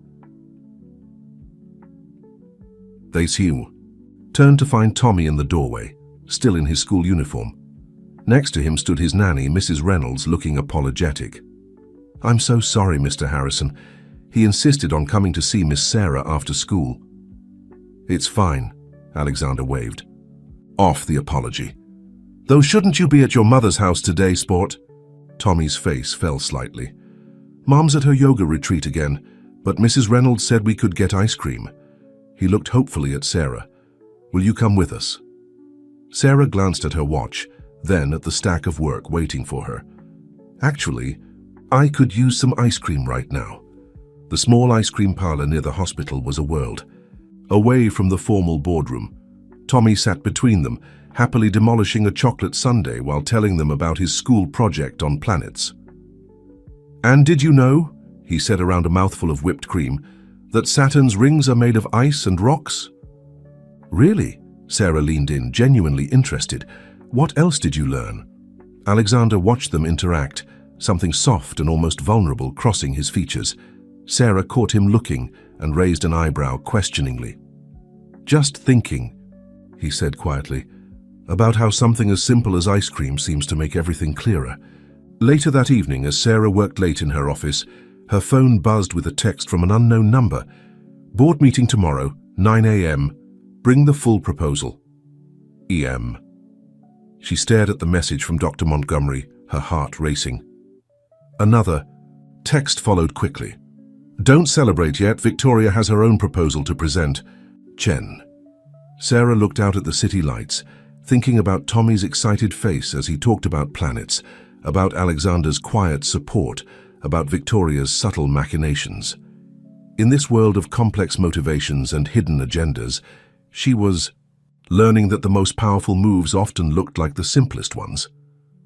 They turned to find Tommy in the doorway, still in his school uniform. Next to him stood his nanny, Mrs. Reynolds, looking apologetic. I'm so sorry, Mr. Harrison. He insisted on coming to see Miss Sarah after school. It's fine, Alexander waved. Off the apology. Though shouldn't you be at your mother's house today, sport? Tommy's face fell slightly. Mom's at her yoga retreat again, but Mrs. Reynolds said we could get ice cream. He looked hopefully at Sarah. Will you come with us? Sarah glanced at her watch, then at the stack of work waiting for her. Actually, I could use some ice cream right now. The small ice cream parlor near the hospital was a world. Away from the formal boardroom, Tommy sat between them, happily demolishing a chocolate sundae while telling them about his school project on planets. And did you know, he said around a mouthful of whipped cream, that Saturn's rings are made of ice and rocks? Really? Sarah leaned in, genuinely interested. What else did you learn? Alexander watched them interact, something soft and almost vulnerable crossing his features. Sarah caught him looking and raised an eyebrow questioningly. Just thinking, he said quietly, about how something as simple as ice cream seems to make everything clearer. Later that evening, as Sarah worked late in her office, her phone buzzed with a text from an unknown number. Board meeting tomorrow, 9 a.m. Bring the full proposal. E.M. She stared at the message from Dr. Montgomery, her heart racing. Another text followed quickly. Don't celebrate yet, Victoria has her own proposal to present. Chen. Sarah looked out at the city lights, thinking about Tommy's excited face as he talked about planets, about Alexander's quiet support, about Victoria's subtle machinations. In this world of complex motivations and hidden agendas, she was learning that the most powerful moves often looked like the simplest ones.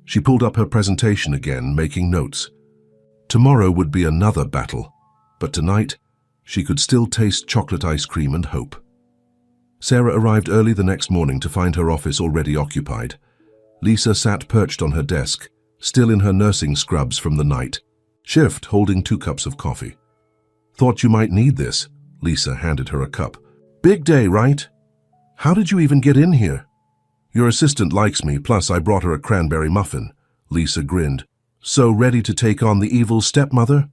She pulled up her presentation again, making notes. Tomorrow would be another battle, but tonight she could still taste chocolate ice cream and hope. Sarah arrived early the next morning to find her office already occupied. Lisa sat perched on her desk, still in her nursing scrubs from the night shift, holding 2 cups of coffee. Thought you might need this. Lisa handed her a cup. Big day, right? How did you even get in here? Your assistant likes me, plus I brought her a cranberry muffin. Lisa grinned. So ready to take on the evil stepmother?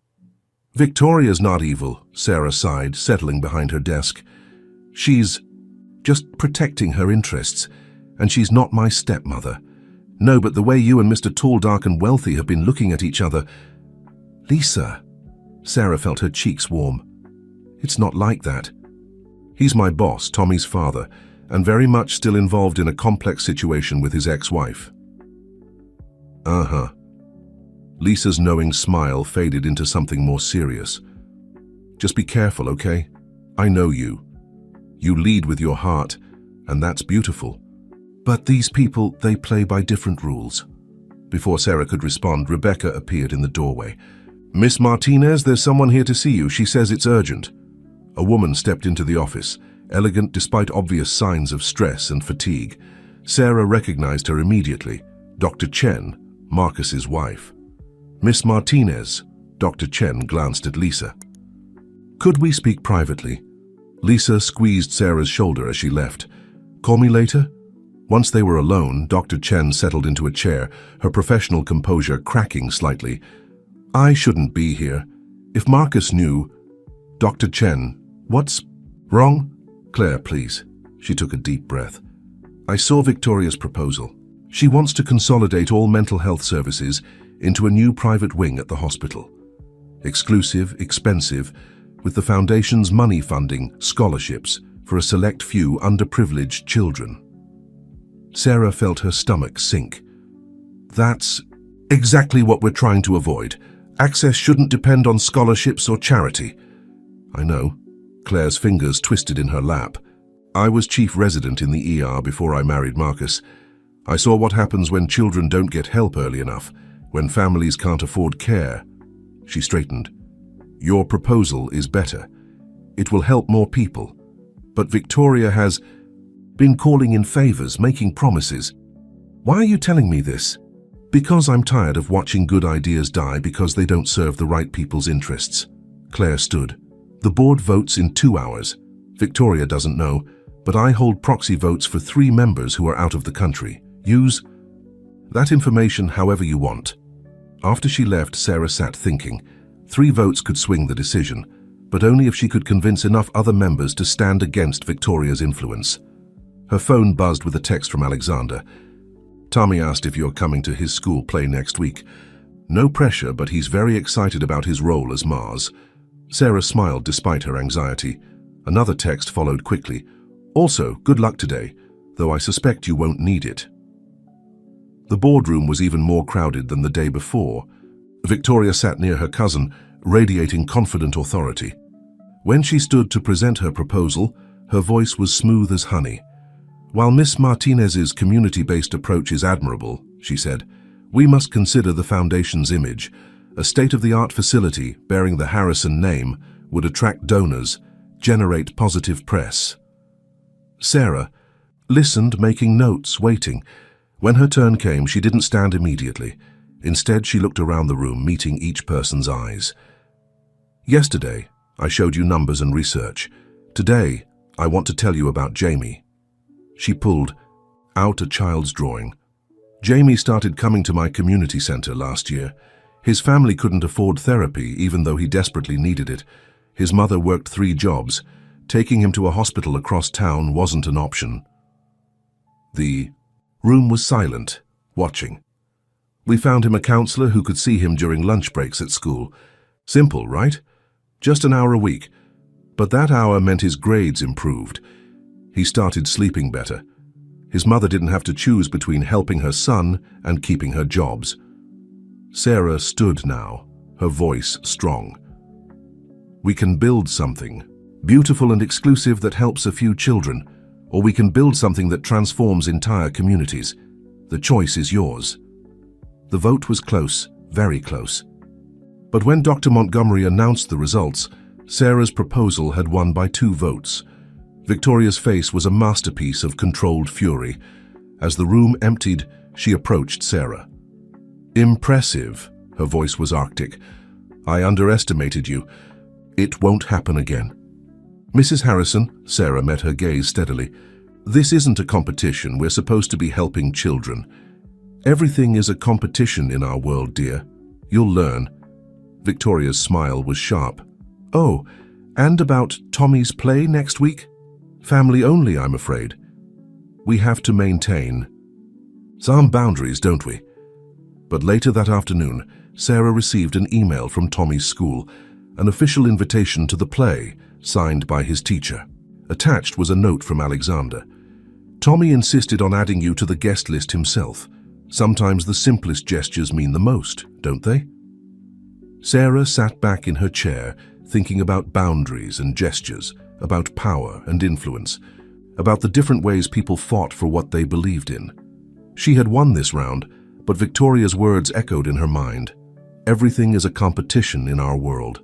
Victoria's not evil, Sarah sighed, settling behind her desk. She's just protecting her interests, and she's not my stepmother. No, but the way you and Mr. Tall, Dark and Wealthy have been looking at each other... Lisa. Sarah felt her cheeks warm. It's not like that. He's my boss, Tommy's father, and very much still involved in a complex situation with his ex-wife. Uh-huh. Lisa's knowing smile faded into something more serious. Just be careful, okay? I know you. You lead with your heart, and that's beautiful. But these people, they play by different rules. Before Sarah could respond, Rebecca appeared in the doorway. Miss Martinez, there's someone here to see you. She says it's urgent. A woman stepped into the office, elegant despite obvious signs of stress and fatigue. Sarah recognized her immediately. Dr. Chen, Marcus's wife. Miss Martinez, Dr. Chen glanced at Lisa. Could we speak privately? Lisa squeezed Sarah's shoulder as she left. Call me later? Once they were alone, Dr. Chen settled into a chair, her professional composure cracking slightly. I shouldn't be here. If Marcus knew... Dr. Chen, what's wrong? Claire, please. She took a deep breath. I saw Victoria's proposal. She wants to consolidate all mental health services into a new private wing at the hospital. Exclusive, expensive, with the Foundation's money funding scholarships for a select few underprivileged children. Sarah felt her stomach sink. That's exactly what we're trying to avoid. Access shouldn't depend on scholarships or charity. I know. Claire's fingers twisted in her lap. I was chief resident in the ER before I married Marcus. I saw what happens when children don't get help early enough, when families can't afford care. She straightened. Your proposal is better. It will help more people. But Victoria has been calling in favors, making promises. Why are you telling me this? Because I'm tired of watching good ideas die because they don't serve the right people's interests. Claire stood. The board votes in 2 hours. Victoria doesn't know, but I hold proxy votes for 3 members who are out of the country. Use that information however you want. After she left, Sarah sat thinking. 3 votes could swing the decision, but only if she could convince enough other members to stand against Victoria's influence. Her phone buzzed with a text from Alexander. Tommy asked if you're coming to his school play next week. No pressure, but he's very excited about his role as Mars. Sarah smiled despite her anxiety. Another text followed quickly. Also, good luck today, though I suspect you won't need it. The boardroom was even more crowded than the day before. Victoria sat near her cousin, radiating confident authority. When she stood to present her proposal, her voice was smooth as honey. While Miss Martinez's community-based approach is admirable, she said, we must consider the Foundation's image. A state-of-the-art facility bearing the Harrison name would attract donors, generate positive press. Sarah listened, making notes, waiting. When her turn came, she didn't stand immediately. Instead, she looked around the room, meeting each person's eyes. Yesterday, I showed you numbers and research. Today, I want to tell you about Jamie. She pulled out a child's drawing. Jamie started coming to my community center last year. His family couldn't afford therapy, even though he desperately needed it. His mother worked 3 jobs. Taking him to a hospital across town wasn't an option. The room was silent, watching. We found him a counselor who could see him during lunch breaks at school. Simple, right? Just an hour a week. But that hour meant his grades improved. He started sleeping better. His mother didn't have to choose between helping her son and keeping her jobs. Sarah stood now, her voice strong. We can build something, beautiful and exclusive, that helps a few children, or we can build something that transforms entire communities. The choice is yours. The vote was close, very close. But when Dr. Montgomery announced the results, Sarah's proposal had won by 2 votes. Victoria's face was a masterpiece of controlled fury. As the room emptied, she approached Sarah. Impressive, her voice was arctic. I underestimated you. It won't happen again. Mrs. Harrison, Sarah met her gaze steadily. This isn't a competition. We're supposed to be helping children. Everything is a competition in our world, dear. You'll learn. Victoria's smile was sharp. Oh, and about Tommy's play next week? Family only, I'm afraid. We have to maintain some boundaries, don't we? But later that afternoon, Sarah received an email from Tommy's school, an official invitation to the play, signed by his teacher. Attached was a note from Alexander. Tommy insisted on adding you to the guest list himself. Sometimes the simplest gestures mean the most, don't they? Sarah sat back in her chair, thinking about boundaries and gestures, about power and influence, about the different ways people fought for what they believed in. She had won this round, but Victoria's words echoed in her mind. Everything is a competition in our world.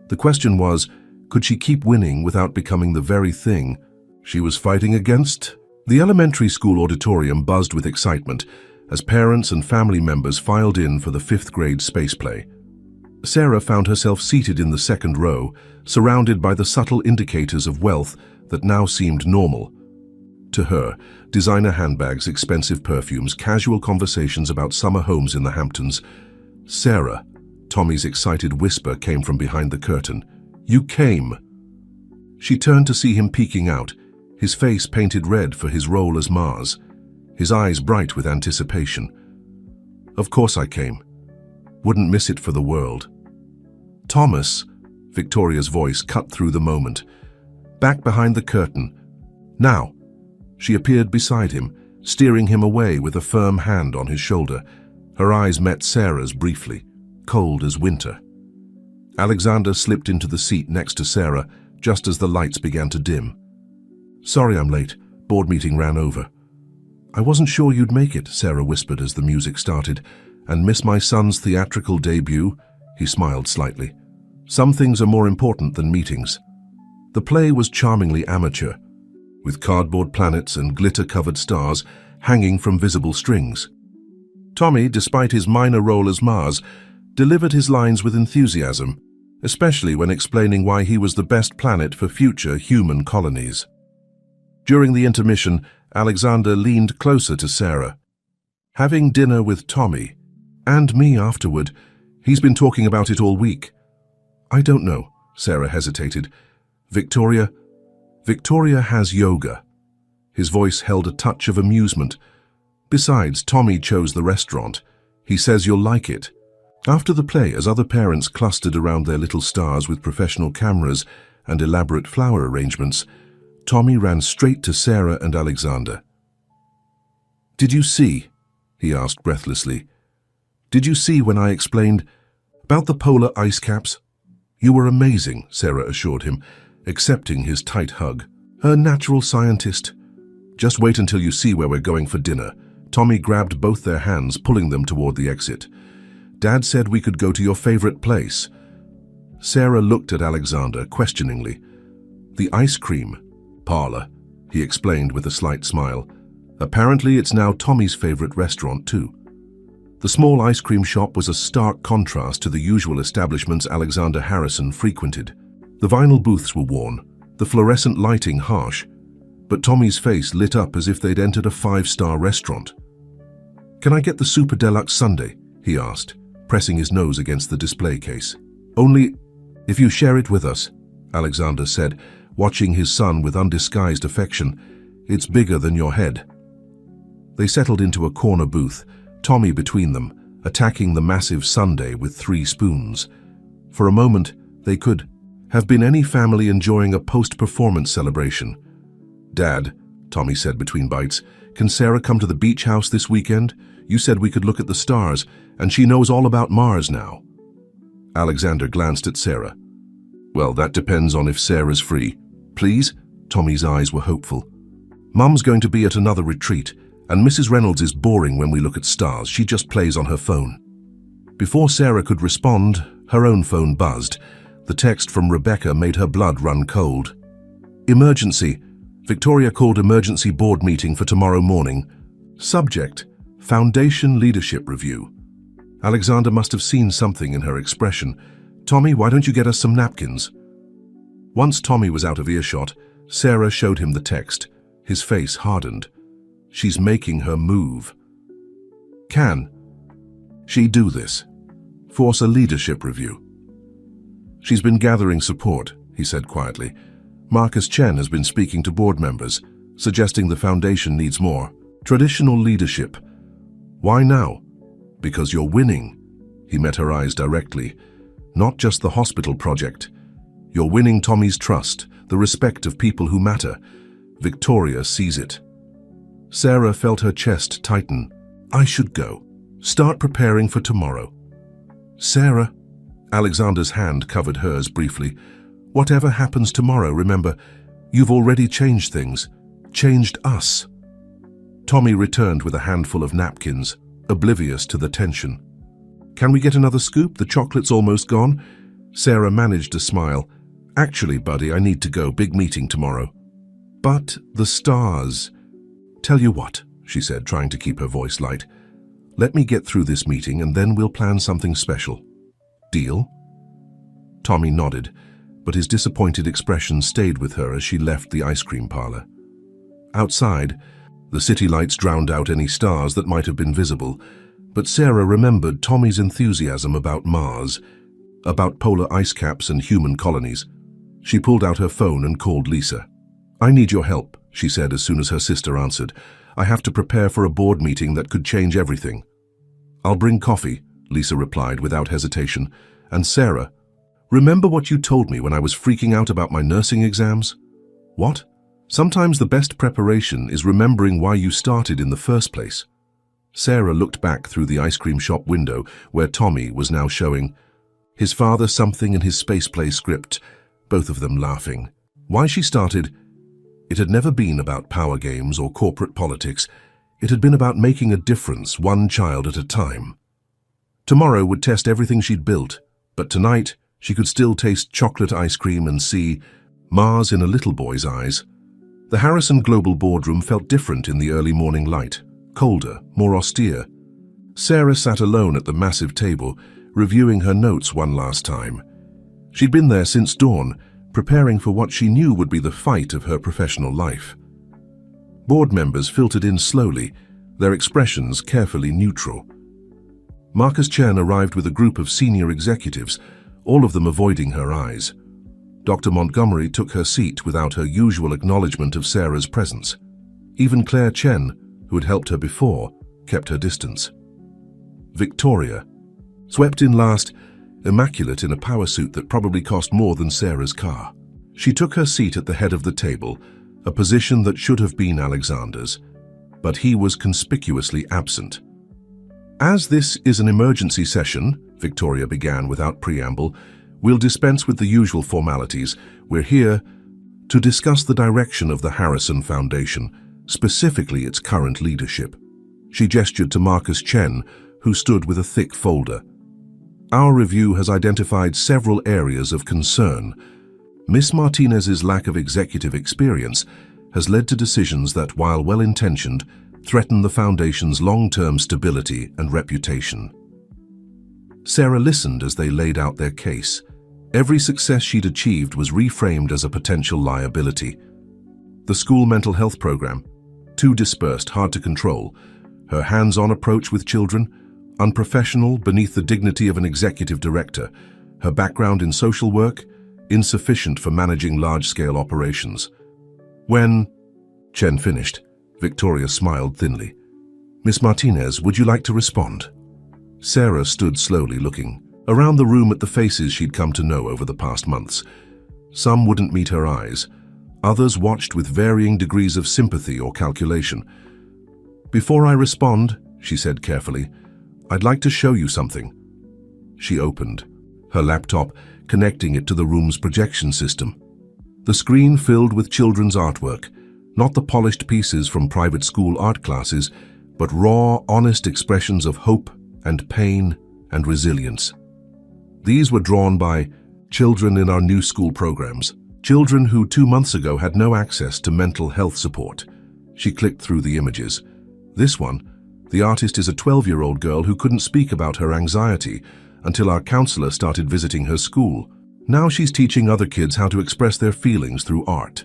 The question was, could she keep winning without becoming the very thing she was fighting against? The elementary school auditorium buzzed with excitement as parents and family members filed in for the 5th grade space play. Sarah found herself seated in the 2nd row, surrounded by the subtle indicators of wealth that now seemed normal. To her, designer handbags, expensive perfumes, casual conversations about summer homes in the Hamptons. Sarah, Tommy's excited whisper came from behind the curtain. You came. She turned to see him peeking out, his face painted red for his role as Mars, his eyes bright with anticipation. Of course I came. Wouldn't miss it for the world. Thomas, Victoria's voice cut through the moment. Back behind the curtain. Now. She appeared beside him, steering him away with a firm hand on his shoulder. Her eyes met Sarah's briefly, cold as winter. Alexander slipped into the seat next to Sarah just as the lights began to dim. Sorry I'm late. Board meeting ran over. I wasn't sure you'd make it, Sarah whispered as the music started. And miss my son's theatrical debut? He smiled slightly. Some things are more important than meetings. The play was charmingly amateur, with cardboard planets and glitter-covered stars hanging from visible strings. Tommy, despite his minor role as Mars, delivered his lines with enthusiasm, especially when explaining why he was the best planet for future human colonies. During the intermission, Alexander leaned closer to Sarah. Having dinner with Tommy, and me afterward, he's been talking about it all week. I don't know, Sarah hesitated. Victoria has yoga. His voice held a touch of amusement. Besides, Tommy chose the restaurant. He says you'll like it. After the play, as other parents clustered around their little stars with professional cameras and elaborate flower arrangements, Tommy ran straight to Sarah and Alexander. Did you see? He asked breathlessly. Did you see when I explained about the polar ice caps? You were amazing, Sarah assured him, accepting his tight hug. Her natural scientist. Just wait until you see where we're going for dinner. Tommy grabbed both their hands, pulling them toward the exit. Dad said we could go to your favorite place. Sarah looked at Alexander questioningly. The ice cream parlor, he explained with a slight smile. Apparently it's now Tommy's favorite restaurant too. The small ice cream shop was a stark contrast to the usual establishments Alexander Harrison frequented. The vinyl booths were worn, the fluorescent lighting harsh, but Tommy's face lit up as if they'd entered a five-star restaurant. Can I get the super deluxe sundae? He asked, pressing his nose against the display case. Only if you share it with us, Alexander said, watching his son with undisguised affection. It's bigger than your head. They settled into a corner booth, Tommy between them, attacking the massive sundae with 3 spoons. For a moment, they could have been any family enjoying a post-performance celebration. Dad, Tommy said between bites, can Sarah come to the beach house this weekend? You said we could look at the stars, and she knows all about Mars now. Alexander glanced at Sarah. Well, that depends on if Sarah's free. Please? Tommy's eyes were hopeful. Mum's going to be at another retreat, and Mrs. Reynolds is boring when we look at stars. She just plays on her phone. Before Sarah could respond, her own phone buzzed. The text from Rebecca made her blood run cold. Emergency. Victoria called emergency board meeting for tomorrow morning. Subject: Foundation Leadership Review. Alexander must have seen something in her expression. Tommy, why don't you get us some napkins? Once Tommy was out of earshot, Sarah showed him the text. His face hardened. She's making her move. Can she do this? Force a leadership review. She's been gathering support, he said quietly. Marcus Chen has been speaking to board members, suggesting the foundation needs more traditional leadership. Why now? Because you're winning. He met her eyes directly. Not just the hospital project. You're winning Tommy's trust, the respect of people who matter. Victoria sees it. Sarah felt her chest tighten. I should go. Start preparing for tomorrow. Sarah, Alexander's hand covered hers briefly. Whatever happens tomorrow, remember, you've already changed things. Changed us. Tommy returned with a handful of napkins, oblivious to the tension. Can we get another scoop? The chocolate's almost gone. Sarah managed a smile. Actually, buddy, I need to go. Big meeting tomorrow. But the stars. Tell you what, she said, trying to keep her voice light. Let me get through this meeting and then we'll plan something special. Deal? Tommy nodded, but his disappointed expression stayed with her as she left the ice cream parlor. Outside, the city lights drowned out any stars that might have been visible, but Sarah remembered Tommy's enthusiasm about Mars, about polar ice caps and human colonies. She pulled out her phone and called Lisa. "I need your help," she said as soon as her sister answered. "I have to prepare for a board meeting that could change everything." "I'll bring coffee," Lisa replied without hesitation. "And Sarah, remember what you told me when I was freaking out about my nursing exams?" "What?" "Sometimes the best preparation is remembering why you started in the first place." Sarah looked back through the ice cream shop window where Tommy was now showing His Father Something and his space play script, both of them laughing. Why she started? It had never been about power games or corporate politics. It had been about making a difference, one child at a time. Tomorrow would test everything she'd built, but tonight she could still taste chocolate ice cream and see Mars in a little boy's eyes. The Harrison Global boardroom felt different in the early morning light, colder, more austere. Sarah sat alone at the massive table, reviewing her notes one last time. She'd been there since dawn, preparing for what she knew would be the fight of her professional life. Board members filtered in slowly, their expressions carefully neutral. Marcus Chen arrived with a group of senior executives, all of them avoiding her eyes. Dr. Montgomery took her seat without her usual acknowledgement of Sarah's presence. Even Claire Chen, who had helped her before, kept her distance. Victoria, swept in last, immaculate in a power suit that probably cost more than Sarah's car. She took her seat at the head of the table, a position that should have been Alexander's, but he was conspicuously absent. "As this is an emergency session," Victoria began without preamble, "we'll dispense with the usual formalities. We're here to discuss the direction of the Harrison Foundation, specifically its current leadership." She gestured to Marcus Chen, who stood with a thick folder. "Our review has identified several areas of concern. Miss Martinez's lack of executive experience has led to decisions that, while well-intentioned, threaten the Foundation's long-term stability and reputation." Sarah listened as they laid out their case. Every success she'd achieved was reframed as a potential liability. The school mental health program, too dispersed, hard to control. Her hands-on approach with children, unprofessional, beneath the dignity of an executive director. Her background in social work, insufficient for managing large-scale operations. When Chen finished, Victoria smiled thinly. "Miss Martinez, would you like to respond?" Sarah stood slowly looking around the room at the faces she'd come to know over the past months. Some wouldn't meet her eyes. Others watched with varying degrees of sympathy or calculation. "Before I respond," she said carefully, "I'd like to show you something." She opened her laptop, connecting it to the room's projection system. The screen filled with children's artwork, not the polished pieces from private school art classes, but raw, honest expressions of hope and pain and resilience. These were drawn by children in our new school programs, children who 2 months ago had no access to mental health support. She clicked through the images. This one, the artist is a 12-year-old girl who couldn't speak about her anxiety until our counselor started visiting her school. Now she's teaching other kids how to express their feelings through art.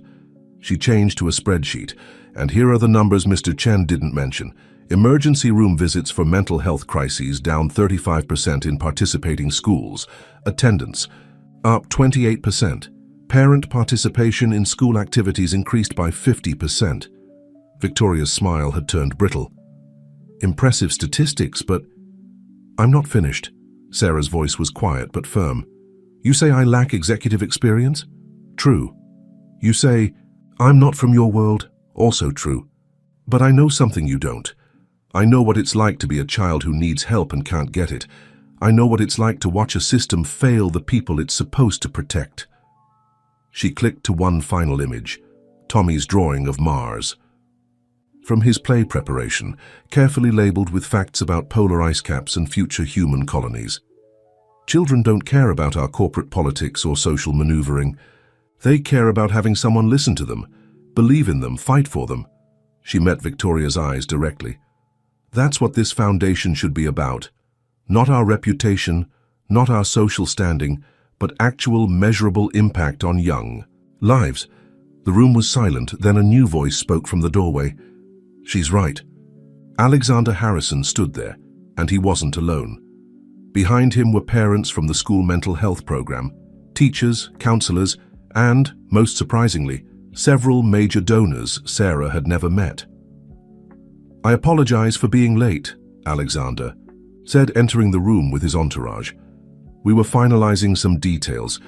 She changed to a spreadsheet, and here are the numbers Mr. Chen didn't mention. Emergency room visits for mental health crises down 35% in participating schools. Attendance up 28%. Parent participation in school activities increased by 50%. Victoria's smile had turned brittle. Impressive statistics, but I'm not finished. Sarah's voice was quiet but firm. You say I lack executive experience? True. You say I'm not from your world? Also true. But I know something you don't. I know what it's like to be a child who needs help and can't get it. I know what it's like to watch a system fail the people it's supposed to protect. She clicked to one final image, Tommy's drawing of Mars. From his play preparation, carefully labeled with facts about polar ice caps and future human colonies. Children don't care about our corporate politics or social maneuvering. They care about having someone listen to them, believe in them, fight for them. She met Victoria's eyes directly. That's what this foundation should be about. Not our reputation, not our social standing, but actual measurable impact on young lives. The room was silent, then a new voice spoke from the doorway. "She's right." Alexander Harrison stood there, and he wasn't alone. Behind him were parents from the school mental health program, teachers, counselors, and, most surprisingly, several major donors Sarah had never met. "I apologize for being late," Alexander said, entering the room with his entourage. "We were finalizing some details.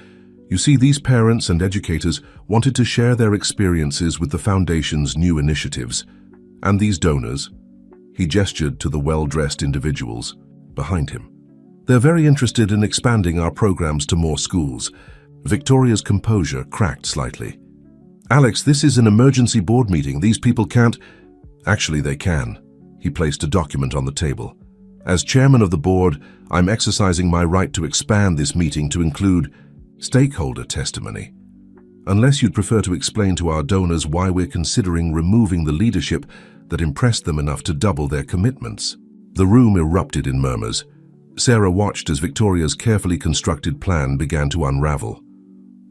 You see, these parents and educators wanted to share their experiences with the Foundation's new initiatives. And these donors," he gestured to the well-dressed individuals behind him, "they're very interested in expanding our programs to more schools." Victoria's composure cracked slightly. "Alex, this is an emergency board meeting. These people can't—" "Actually, they can." He placed a document on the table. "As chairman of the board, I'm exercising my right to expand this meeting to include stakeholder testimony. Unless you'd prefer to explain to our donors why we're considering removing the leadership that impressed them enough to double their commitments." The room erupted in murmurs. Sarah watched as Victoria's carefully constructed plan began to unravel.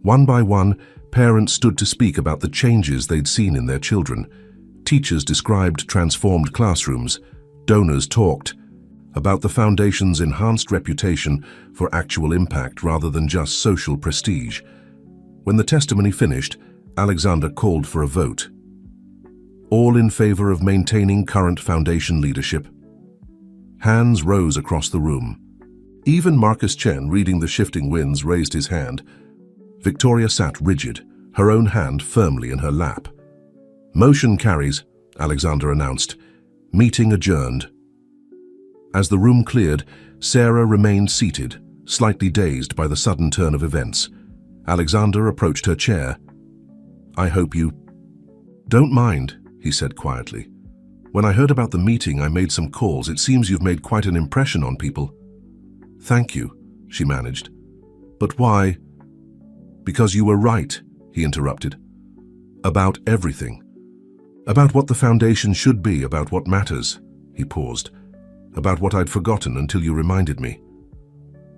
One by one, parents stood to speak about the changes they'd seen in their children. Teachers described transformed classrooms. Donors talked about the Foundation's enhanced reputation for actual impact rather than just social prestige. When the testimony finished, Alexander called for a vote. "All in favor of maintaining current Foundation leadership?" Hands rose across the room. Even Marcus Chen, reading the shifting winds, raised his hand. Victoria sat rigid, her own hand firmly in her lap. "Motion carries," Alexander announced. "Meeting adjourned." As the room cleared, Sarah remained seated, slightly dazed by the sudden turn of events. Alexander approached her chair. "I hope you—" "Don't mind," he said quietly. "When I heard about the meeting, I made some calls. It seems you've made quite an impression on people." "Thank you," she managed. "But why?" "Because you were right," he interrupted. "About everything. About what the Foundation should be, about what matters." He paused. "About what I'd forgotten until you reminded me."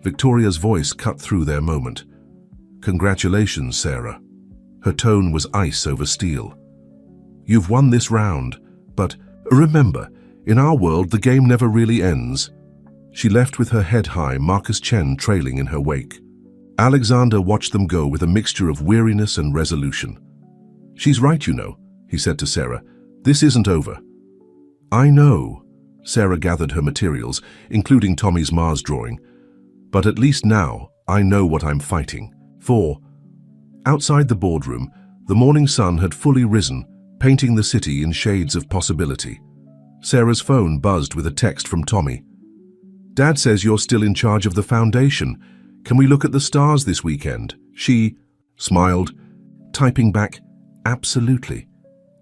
Victoria's voice cut through their moment. "Congratulations, Sarah." Her tone was ice over steel. "You've won this round, but remember, in our world the game never really ends." She left with her head high, Marcus Chen trailing in her wake. Alexander watched them go with a mixture of weariness and resolution. "She's right, you know," he said to Sarah. "This isn't over." "I know." Sarah gathered her materials, including Tommy's Mars drawing. "But at least now, I know what I'm fighting for." Outside the boardroom, the morning sun had fully risen, painting the city in shades of possibility. Sarah's phone buzzed with a text from Tommy. "Dad says you're still in charge of the Foundation. Can we look at the stars this weekend?" She smiled, typing back, "Absolutely.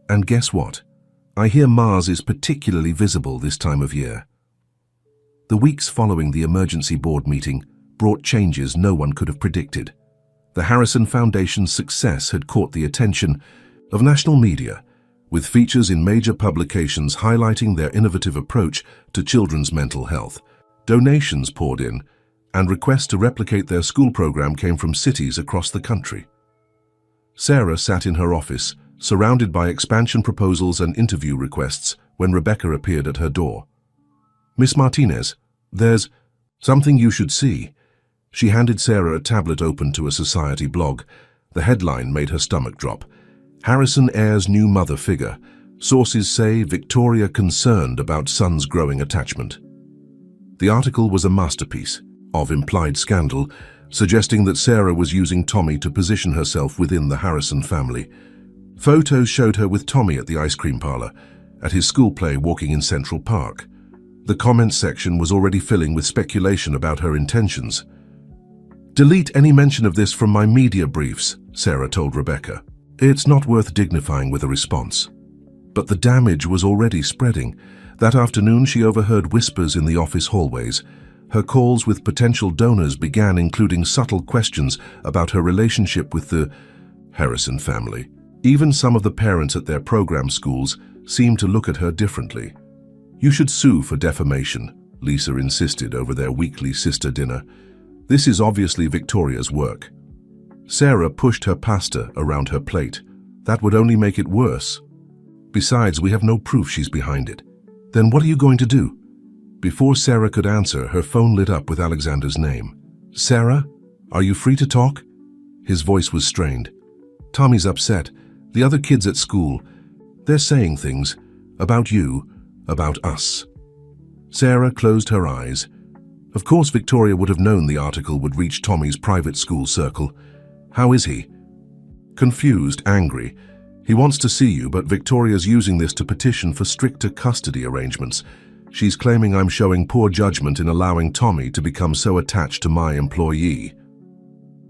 And guess what? I hear Mars is particularly visible this time of year." The weeks following the emergency board meeting brought changes no one could have predicted. The Harrison Foundation's success had caught the attention of national media, with features in major publications highlighting their innovative approach to children's mental health. Donations poured in, and requests to replicate their school program came from cities across the country. Sarah sat in her office, surrounded by expansion proposals and interview requests, when Rebecca appeared at her door. "Miss Martinez, there's something you should see." She handed Sarah a tablet open to a society blog. The headline made her stomach drop. "Harrison heirs new mother figure. Sources say Victoria concerned about son's growing attachment." The article was a masterpiece of implied scandal, suggesting that Sarah was using Tommy to position herself within the Harrison family. Photos showed her with Tommy at the ice cream parlor, at his school play walking in Central Park. The comments section was already filling with speculation about her intentions. "Delete any mention of this from my media briefs," Sarah told Rebecca. "It's not worth dignifying with a response." But the damage was already spreading. That afternoon she overheard whispers in the office hallways. Her calls with potential donors began including subtle questions about her relationship with the Harrison family. Even some of the parents at their program schools seemed to look at her differently. "You should sue for defamation," Lisa insisted over their weekly sister dinner. "This is obviously Victoria's work." Sarah pushed her pasta around her plate. That would only make it worse. Besides, we have no proof she's behind it. Then what are you going to do? Before Sarah could answer, her phone lit up with Alexander's name. Sarah, are you free to talk? His voice was strained. Tommy's upset. The other kids at school, they're saying things about you, about us. Sarah closed her eyes. Of course Victoria would have known the article would reach Tommy's private school circle. How is he? Confused, angry. He wants to see you, but Victoria's using this to petition for stricter custody arrangements. She's claiming I'm showing poor judgment in allowing Tommy to become so attached to my employee.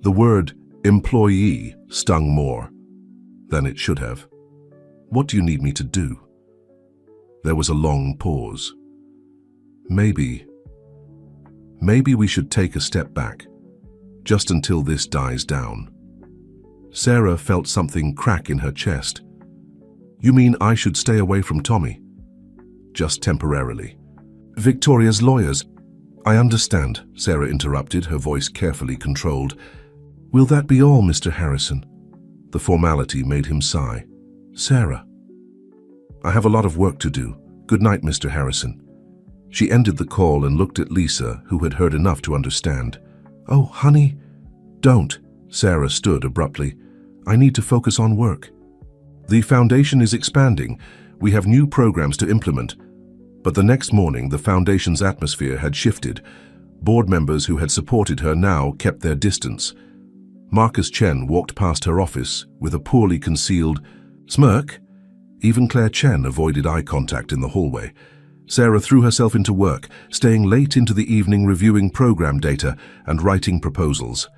The word employee stung more than it should have. What do you need me to do? There was a long pause. Maybe we should take a step back, just until this dies down. Sarah felt something crack in her chest. You mean I should stay away from Tommy? Just temporarily. Victoria's lawyers. I understand, Sarah interrupted, her voice carefully controlled. Will that be all, Mr. Harrison? The formality made him sigh. Sarah. I have a lot of work to do. Good night, Mr. Harrison. She ended the call and looked at Lisa, who had heard enough to understand. Oh, honey, don't. Sarah stood abruptly. I need to focus on work. The foundation is expanding. We have new programs to implement. But the next morning, the foundation's atmosphere had shifted. Board members who had supported her now kept their distance. Marcus Chen walked past her office with a poorly concealed smirk. Even Claire Chen avoided eye contact in the hallway. Sarah threw herself into work, staying late into the evening reviewing program data and writing proposals.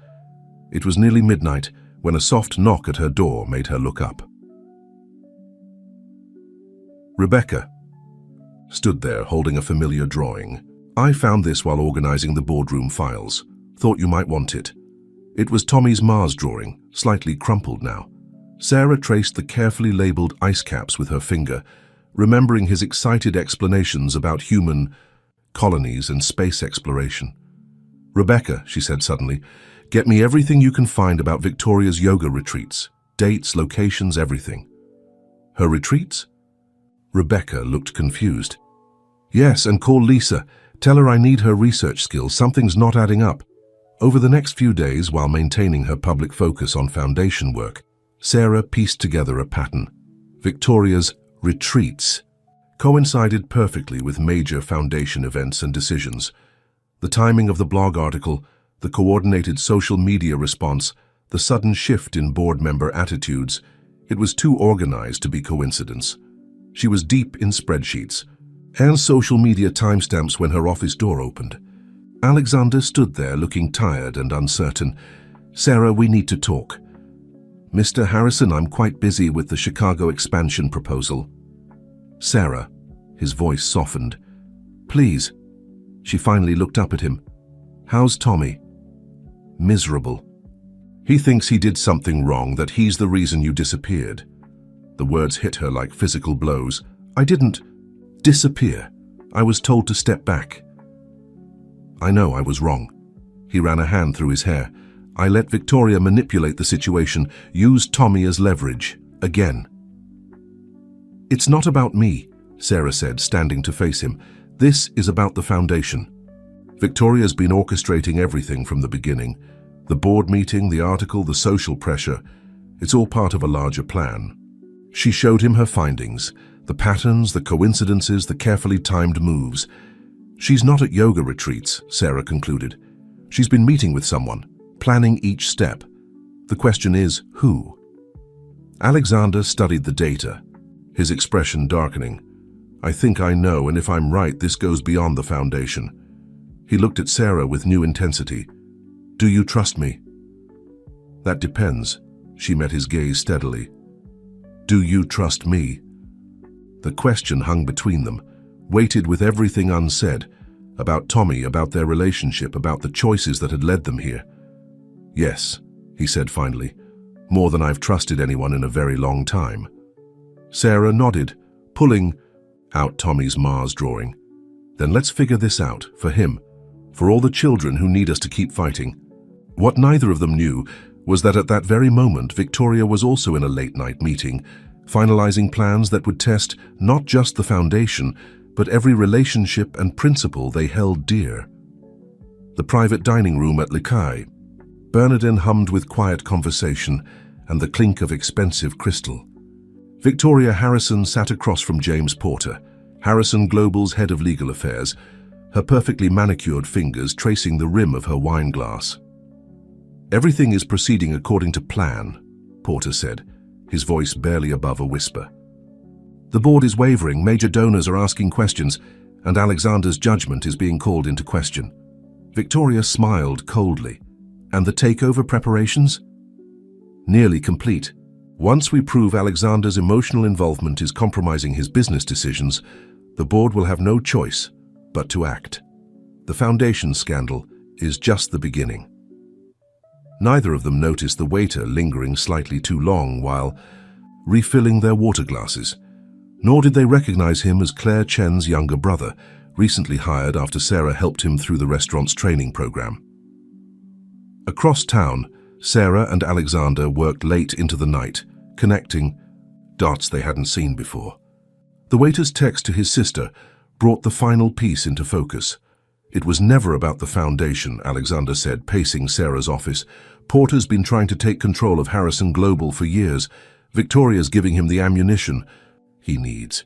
It was nearly midnight when a soft knock at her door made her look up. Rebecca stood there holding a familiar drawing. I found this while organizing the boardroom files. Thought you might want it. It was Tommy's Mars drawing, slightly crumpled now. Sarah traced the carefully labeled ice caps with her finger, remembering his excited explanations about human colonies and space exploration. Rebecca, she said suddenly, get me everything you can find about Victoria's yoga retreats. Dates, locations, everything. Her retreats? Rebecca looked confused. Yes, and call Lisa. Tell her I need her research skills. Something's not adding up. Over the next few days, while maintaining her public focus on foundation work, Sarah pieced together a pattern. Victoria's retreats coincided perfectly with major foundation events and decisions. The timing of the blog article, the coordinated social media response, the sudden shift in board member attitudes, it was too organized to be coincidence. She was deep in spreadsheets and social media timestamps when her office door opened. Alexander stood there looking tired and uncertain. Sarah, we need to talk. Mr. Harrison, I'm quite busy with the Chicago expansion proposal. Sarah, his voice softened. Please. She finally looked up at him. How's Tommy? Miserable. He thinks he did something wrong, that he's the reason you disappeared. The words hit her like physical blows. I didn't disappear. I was told to step back. I know I was wrong. He ran a hand through his hair. I let Victoria manipulate the situation, use Tommy as leverage, again. It's not about me, Sarah said, standing to face him. This is about the foundation. Victoria's been orchestrating everything from the beginning. The board meeting, the article, the social pressure. It's all part of a larger plan. She showed him her findings, the patterns, the coincidences, the carefully timed moves. She's not at yoga retreats, Sarah concluded. She's been meeting with someone, planning each step. The question is, who? Alexander studied the data, his expression darkening. I think I know, and if I'm right, this goes beyond the foundation. He looked at Sarah with new intensity. Do you trust me? That depends. She met his gaze steadily. Do you trust me? The question hung between them, weighted with everything unsaid, about Tommy, about their relationship, about the choices that had led them here. Yes, he said finally, more than I've trusted anyone in a very long time. Sarah nodded, pulling out Tommy's Mars drawing. Then let's figure this out, for him, for all the children who need us to keep fighting. What neither of them knew was that at that very moment, Victoria was also in a late-night meeting, finalizing plans that would test not just the foundation, but every relationship and principle they held dear. The private dining room at Likai. Bernardine hummed with quiet conversation and the clink of expensive crystal. Victoria Harrison sat across from James Porter, Harrison Global's head of legal affairs, her perfectly manicured fingers tracing the rim of her wine glass. "Everything is proceeding according to plan," Porter said, his voice barely above a whisper. "The board is wavering, major donors are asking questions, and Alexander's judgment is being called into question." Victoria smiled coldly. "And the takeover preparations?" "Nearly complete. Once we prove Alexander's emotional involvement is compromising his business decisions, the board will have no choice but to act. The foundation scandal is just the beginning." Neither of them noticed the waiter lingering slightly too long while refilling their water glasses, nor did they recognize him as Claire Chen's younger brother, recently hired after Sarah helped him through the restaurant's training program. Across town, Sarah and Alexander worked late into the night, connecting dots they hadn't seen before. The waiter's text to his sister brought the final piece into focus. "It was never about the foundation," Alexander said, pacing Sarah's office. "Porter's been trying to take control of Harrison Global for years. Victoria's giving him the ammunition he needs.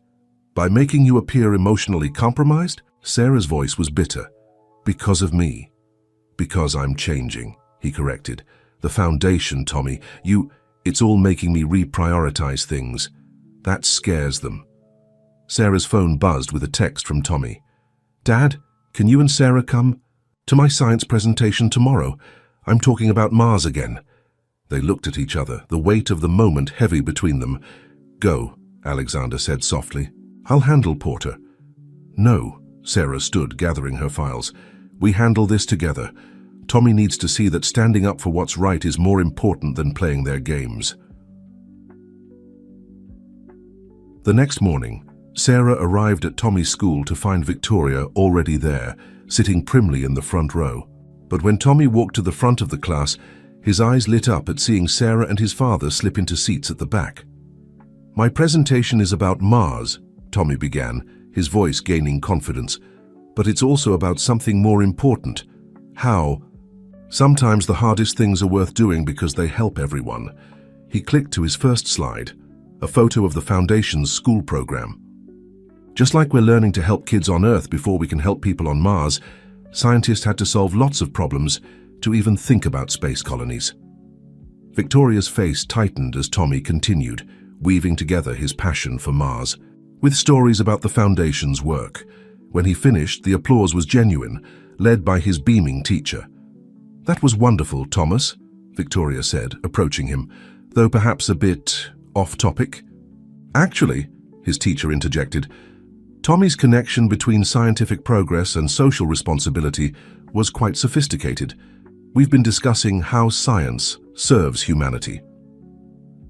By making you appear emotionally compromised?" Sarah's voice was bitter. "Because of me. Because I'm changing," he corrected. "The foundation, Tommy, it's all making me reprioritize things. That scares them." Sarah's phone buzzed with a text from Tommy. "Dad, can you and Sarah come to my science presentation tomorrow? I'm talking about Mars again." They looked at each other, the weight of the moment heavy between them. "Go," Alexander said softly. "I'll handle Porter." "No," Sarah stood, gathering her files. "We handle this together. Tommy needs to see that standing up for what's right is more important than playing their games." The next morning, Sarah arrived at Tommy's school to find Victoria already there, sitting primly in the front row. But when Tommy walked to the front of the class, his eyes lit up at seeing Sarah and his father slip into seats at the back. "My presentation is about Mars," Tommy began, his voice gaining confidence. "But it's also about something more important. How? Sometimes the hardest things are worth doing because they help everyone." He clicked to his first slide, a photo of the Foundation's school program. "Just like we're learning to help kids on Earth before we can help people on Mars, scientists had to solve lots of problems to even think about space colonies." Victoria's face tightened as Tommy continued, weaving together his passion for Mars with stories about the Foundation's work. When he finished, the applause was genuine, led by his beaming teacher. "That was wonderful, Thomas," Victoria said, approaching him, though perhaps a bit off-topic. "Actually," his teacher interjected, "Tommy's connection between scientific progress and social responsibility was quite sophisticated. We've been discussing how science serves humanity."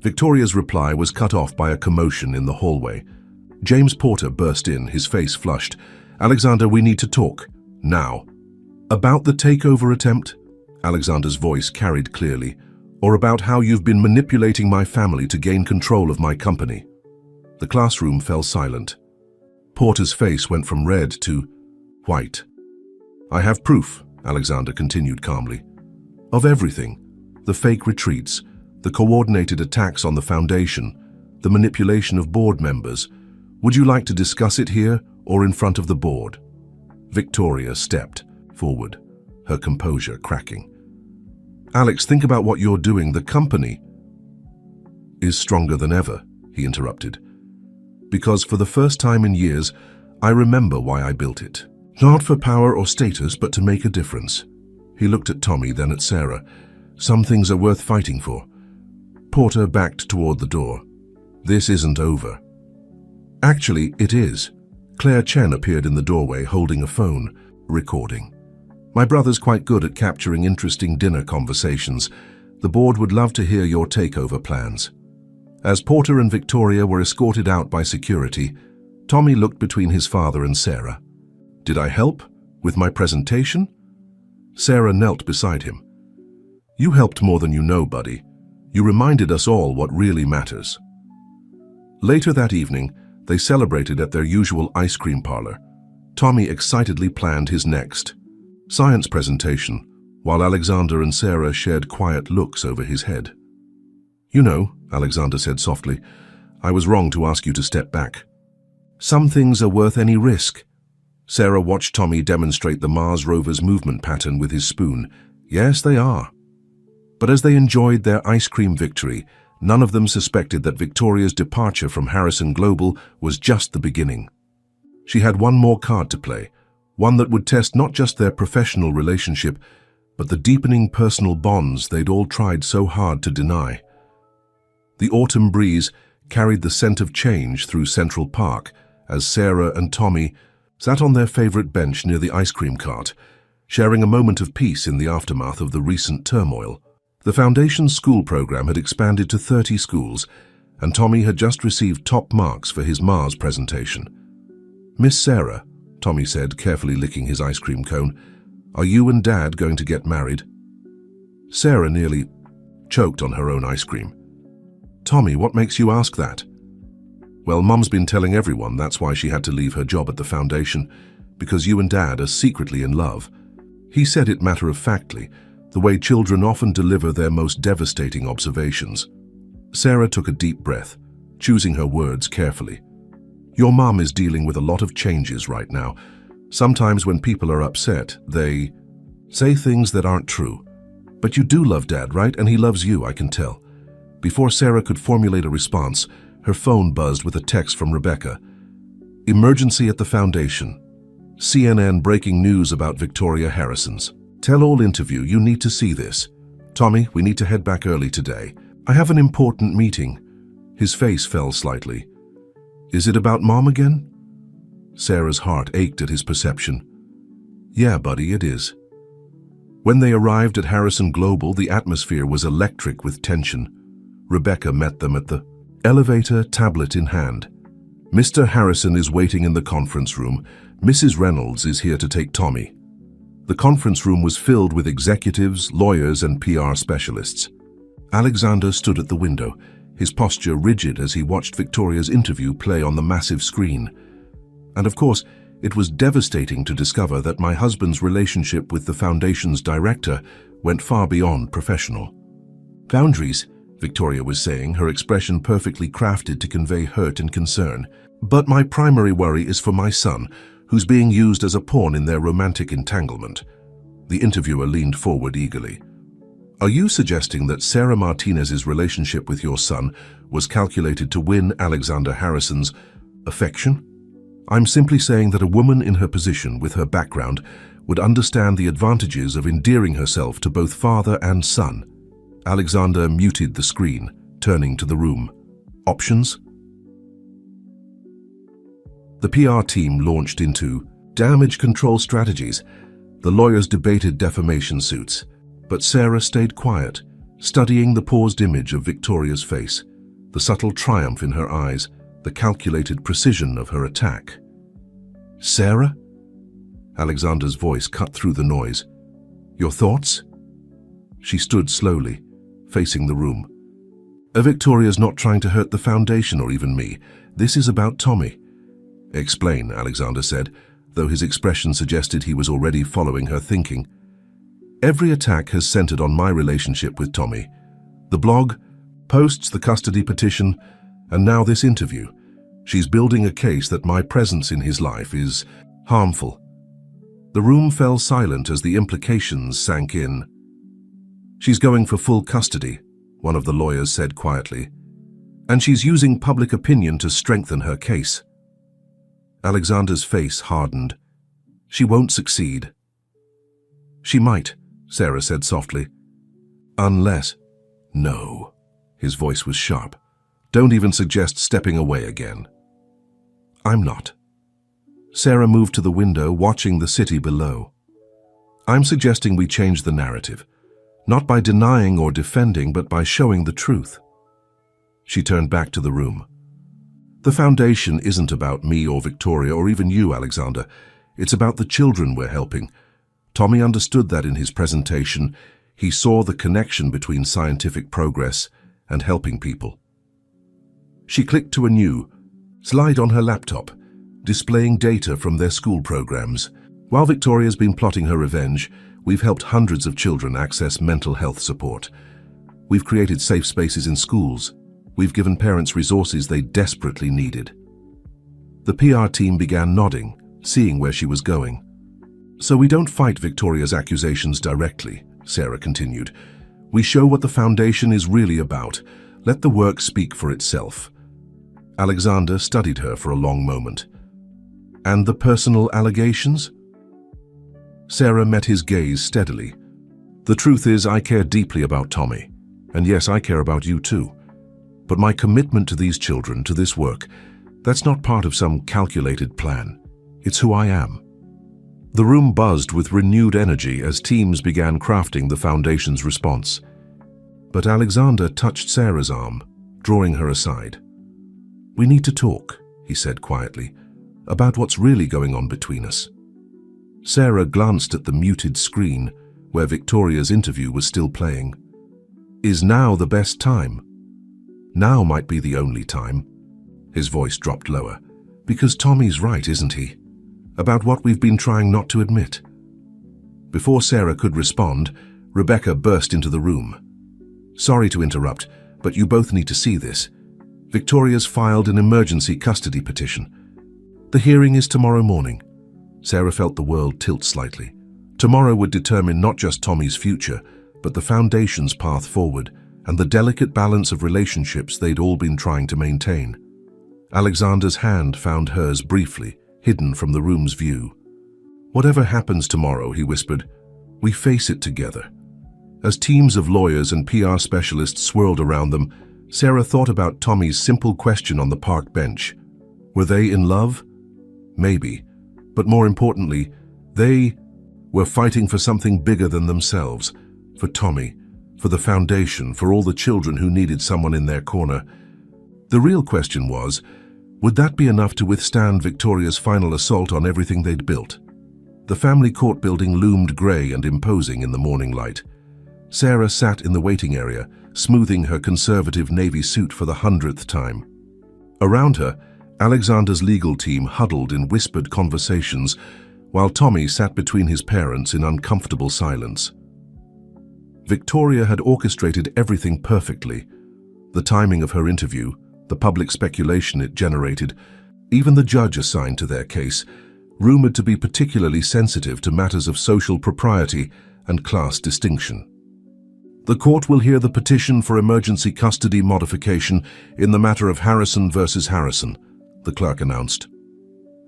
Victoria's reply was cut off by a commotion in the hallway. James Porter burst in, his face flushed. "Alexander, we need to talk. Now." "About the takeover attempt?" Alexander's voice carried clearly. "Or about how you've been manipulating my family to gain control of my company?" The classroom fell silent. Porter's face went from red to white. "I have proof," Alexander continued calmly. "Of everything. The fake retreats, the coordinated attacks on the Foundation, the manipulation of board members. Would you like to discuss it here or in front of the board?" Victoria stepped forward, her composure cracking. "Alex, think about what you're doing. The company is stronger than ever," he interrupted. "Because for the first time in years, I remember why I built it. Not for power or status, but to make a difference." He looked at Tommy, then at Sarah. "Some things are worth fighting for." Porter backed toward the door. "This isn't over." "Actually, it is." Claire Chen appeared in the doorway holding a phone, recording. "My brother's quite good at capturing interesting dinner conversations. The board would love to hear your takeover plans." As Porter and Victoria were escorted out by security, Tommy looked between his father and Sarah. "Did I help with my presentation?" Sarah knelt beside him. You helped more than you know, buddy. You reminded us all what really matters. Later that evening, they celebrated at their usual ice cream parlor. Tommy excitedly planned his next science presentation, while Alexander and Sarah shared quiet looks over his head. "You know," Alexander said softly, "I was wrong to ask you to step back. Some things are worth any risk." Sarah watched Tommy demonstrate the Mars rover's movement pattern with his spoon. Yes, they are. But as they enjoyed their ice cream victory, none of them suspected that Victoria's departure from Harrison Global was just the beginning. She had one more card to play, one that would test not just their professional relationship, but the deepening personal bonds they'd all tried so hard to deny. The autumn breeze carried the scent of change through Central Park as Sarah and Tommy sat on their favorite bench near the ice cream cart, sharing a moment of peace in the aftermath of the recent turmoil. The Foundation's school program had expanded to 30 schools, and Tommy had just received top marks for his Mars presentation. "Miss Sarah," Tommy said, carefully licking his ice cream cone, "are you and Dad going to get married?" Sarah nearly choked on her own ice cream. "Tommy, what makes you ask that?" "Well, Mum's been telling everyone that's why she had to leave her job at the Foundation, because you and Dad are secretly in love." He said it matter-of-factly, the way children often deliver their most devastating observations. Sarah took a deep breath, choosing her words carefully. "Your mom is dealing with a lot of changes right now. Sometimes when people are upset, they say things that aren't true. But you do love Dad, right? And he loves you, I can tell." Before Sarah could formulate a response, her phone buzzed with a text from Rebecca. "Emergency at the Foundation. CNN breaking news about Victoria Harrison's. Tell-all interview, you need to see this. Tommy, we need to head back early today. I have an important meeting." His face fell slightly. "Is it about Mom again?" Sarah's heart ached at his perception. "Yeah, buddy, it is." When they arrived at Harrison Global, the atmosphere was electric with tension. Rebecca met them at the elevator, tablet in hand. "Mr. Harrison is waiting in the conference room. Mrs. Reynolds is here to take Tommy." The conference room was filled with executives, lawyers, and PR specialists. Alexander stood at the window, his posture rigid as he watched Victoria's interview play on the massive screen. "And of course, it was devastating to discover that my husband's relationship with the Foundation's director went far beyond professional. Boundaries," Victoria was saying, her expression perfectly crafted to convey hurt and concern. "But my primary worry is for my son, who's being used as a pawn in their romantic entanglement." The interviewer leaned forward eagerly. "Are you suggesting that Sarah Martinez's relationship with your son was calculated to win Alexander Harrison's affection?" "I'm simply saying that a woman in her position, with her background, would understand the advantages of endearing herself to both father and son." Alexander muted the screen, turning to the room. "Options?" The PR team launched into damage control strategies. The lawyers debated defamation suits, but Sarah stayed quiet, studying the paused image of Victoria's face, the subtle triumph in her eyes, the calculated precision of her attack. "Sarah?" Alexander's voice cut through the noise. "Your thoughts?" She stood slowly, facing the room. "Victoria's not trying to hurt the Foundation or even me. This is about Tommy." "Explain," Alexander said, though his expression suggested he was already following her thinking. "Every attack has centered on my relationship with Tommy. The blog, posts, the custody petition, and now this interview. She's building a case that my presence in his life is harmful." The room fell silent as the implications sank in. "She's going for full custody," one of the lawyers said quietly. "And she's using public opinion to strengthen her case." Alexander's face hardened. "She won't succeed." "She might," Sarah said softly. "Unless—" "No." His voice was sharp. "Don't even suggest stepping away again." "I'm not." Sarah moved to the window, watching the city below. "I'm suggesting we change the narrative. Not by denying or defending, but by showing the truth." She turned back to the room. "The Foundation isn't about me or Victoria or even you, Alexander. It's about the children we're helping. Tommy understood that in his presentation. He saw the connection between scientific progress and helping people. She clicked to a new slide on her laptop, displaying data from their school programs. While Victoria's been plotting her revenge, we've helped hundreds of children access mental health support. We've created safe spaces in schools. We've given parents resources they desperately needed. The PR team began nodding, seeing where she was going. So we don't fight Victoria's accusations directly, Sarah continued. We show what the foundation is really about. Let the work speak for itself. Alexander studied her for a long moment. And the personal allegations? Sarah met his gaze steadily. The truth is, I care deeply about Tommy. And yes, I care about you too. But my commitment to these children, to this work, that's not part of some calculated plan. It's who I am. The room buzzed with renewed energy as teams began crafting the foundation's response. But Alexander touched Sarah's arm, drawing her aside. We need to talk, he said quietly, about what's really going on between us. Sarah glanced at the muted screen where Victoria's interview was still playing. Is now the best time? Now might be the only time. His voice dropped lower. Because Tommy's right, isn't he? About what we've been trying not to admit. Before Sarah could respond, Rebecca burst into the room. Sorry to interrupt, but you both need to see this. Victoria's filed an emergency custody petition. The hearing is tomorrow morning. Sarah felt the world tilt slightly. Tomorrow would determine not just Tommy's future, but the foundation's path forward and the delicate balance of relationships they'd all been trying to maintain. Alexander's hand found hers briefly, hidden from the room's view. Whatever happens tomorrow, he whispered, we face it together. As teams of lawyers and PR specialists swirled around them, Sarah thought about Tommy's simple question on the park bench. Were they in love? Maybe. But more importantly, they were fighting for something bigger than themselves, for Tommy, for the foundation, for all the children who needed someone in their corner. The real question was, would that be enough to withstand Victoria's final assault on everything they'd built? The family court building loomed grey and imposing in the morning light. Sarah sat in the waiting area, smoothing her conservative navy suit for the 100th time. Around her, Alexander's legal team huddled in whispered conversations, while Tommy sat between his parents in uncomfortable silence. Victoria had orchestrated everything perfectly. The timing of her interview, the public speculation it generated, even the judge assigned to their case, rumored to be particularly sensitive to matters of social propriety and class distinction. The court will hear the petition for emergency custody modification in the matter of Harrison versus Harrison, the clerk announced.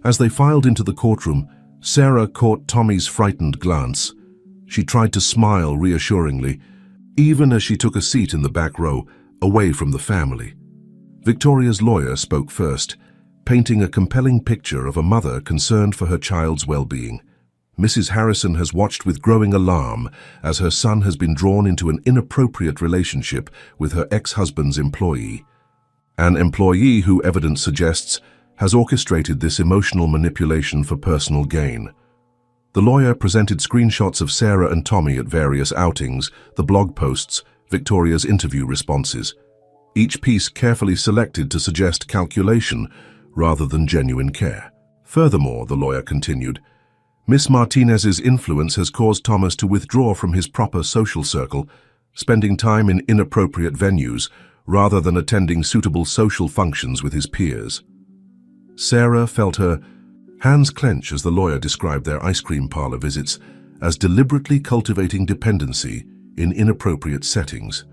As they filed into the courtroom, Sarah caught Tommy's frightened glance. She tried to smile reassuringly, even as she took a seat in the back row, away from the family. Victoria's lawyer spoke first, painting a compelling picture of a mother concerned for her child's well-being. Mrs. Harrison has watched with growing alarm as her son has been drawn into an inappropriate relationship with her ex-husband's employee. An employee who, evidence suggests, has orchestrated this emotional manipulation for personal gain. The lawyer presented screenshots of Sarah and Tommy at various outings, the blog posts, Victoria's interview responses. Each piece carefully selected to suggest calculation rather than genuine care. Furthermore, the lawyer continued, Miss Martinez's influence has caused Thomas to withdraw from his proper social circle, spending time in inappropriate venues rather than attending suitable social functions with his peers. Sarah felt her hands clench as the lawyer described their ice cream parlor visits as deliberately cultivating dependency in inappropriate settings.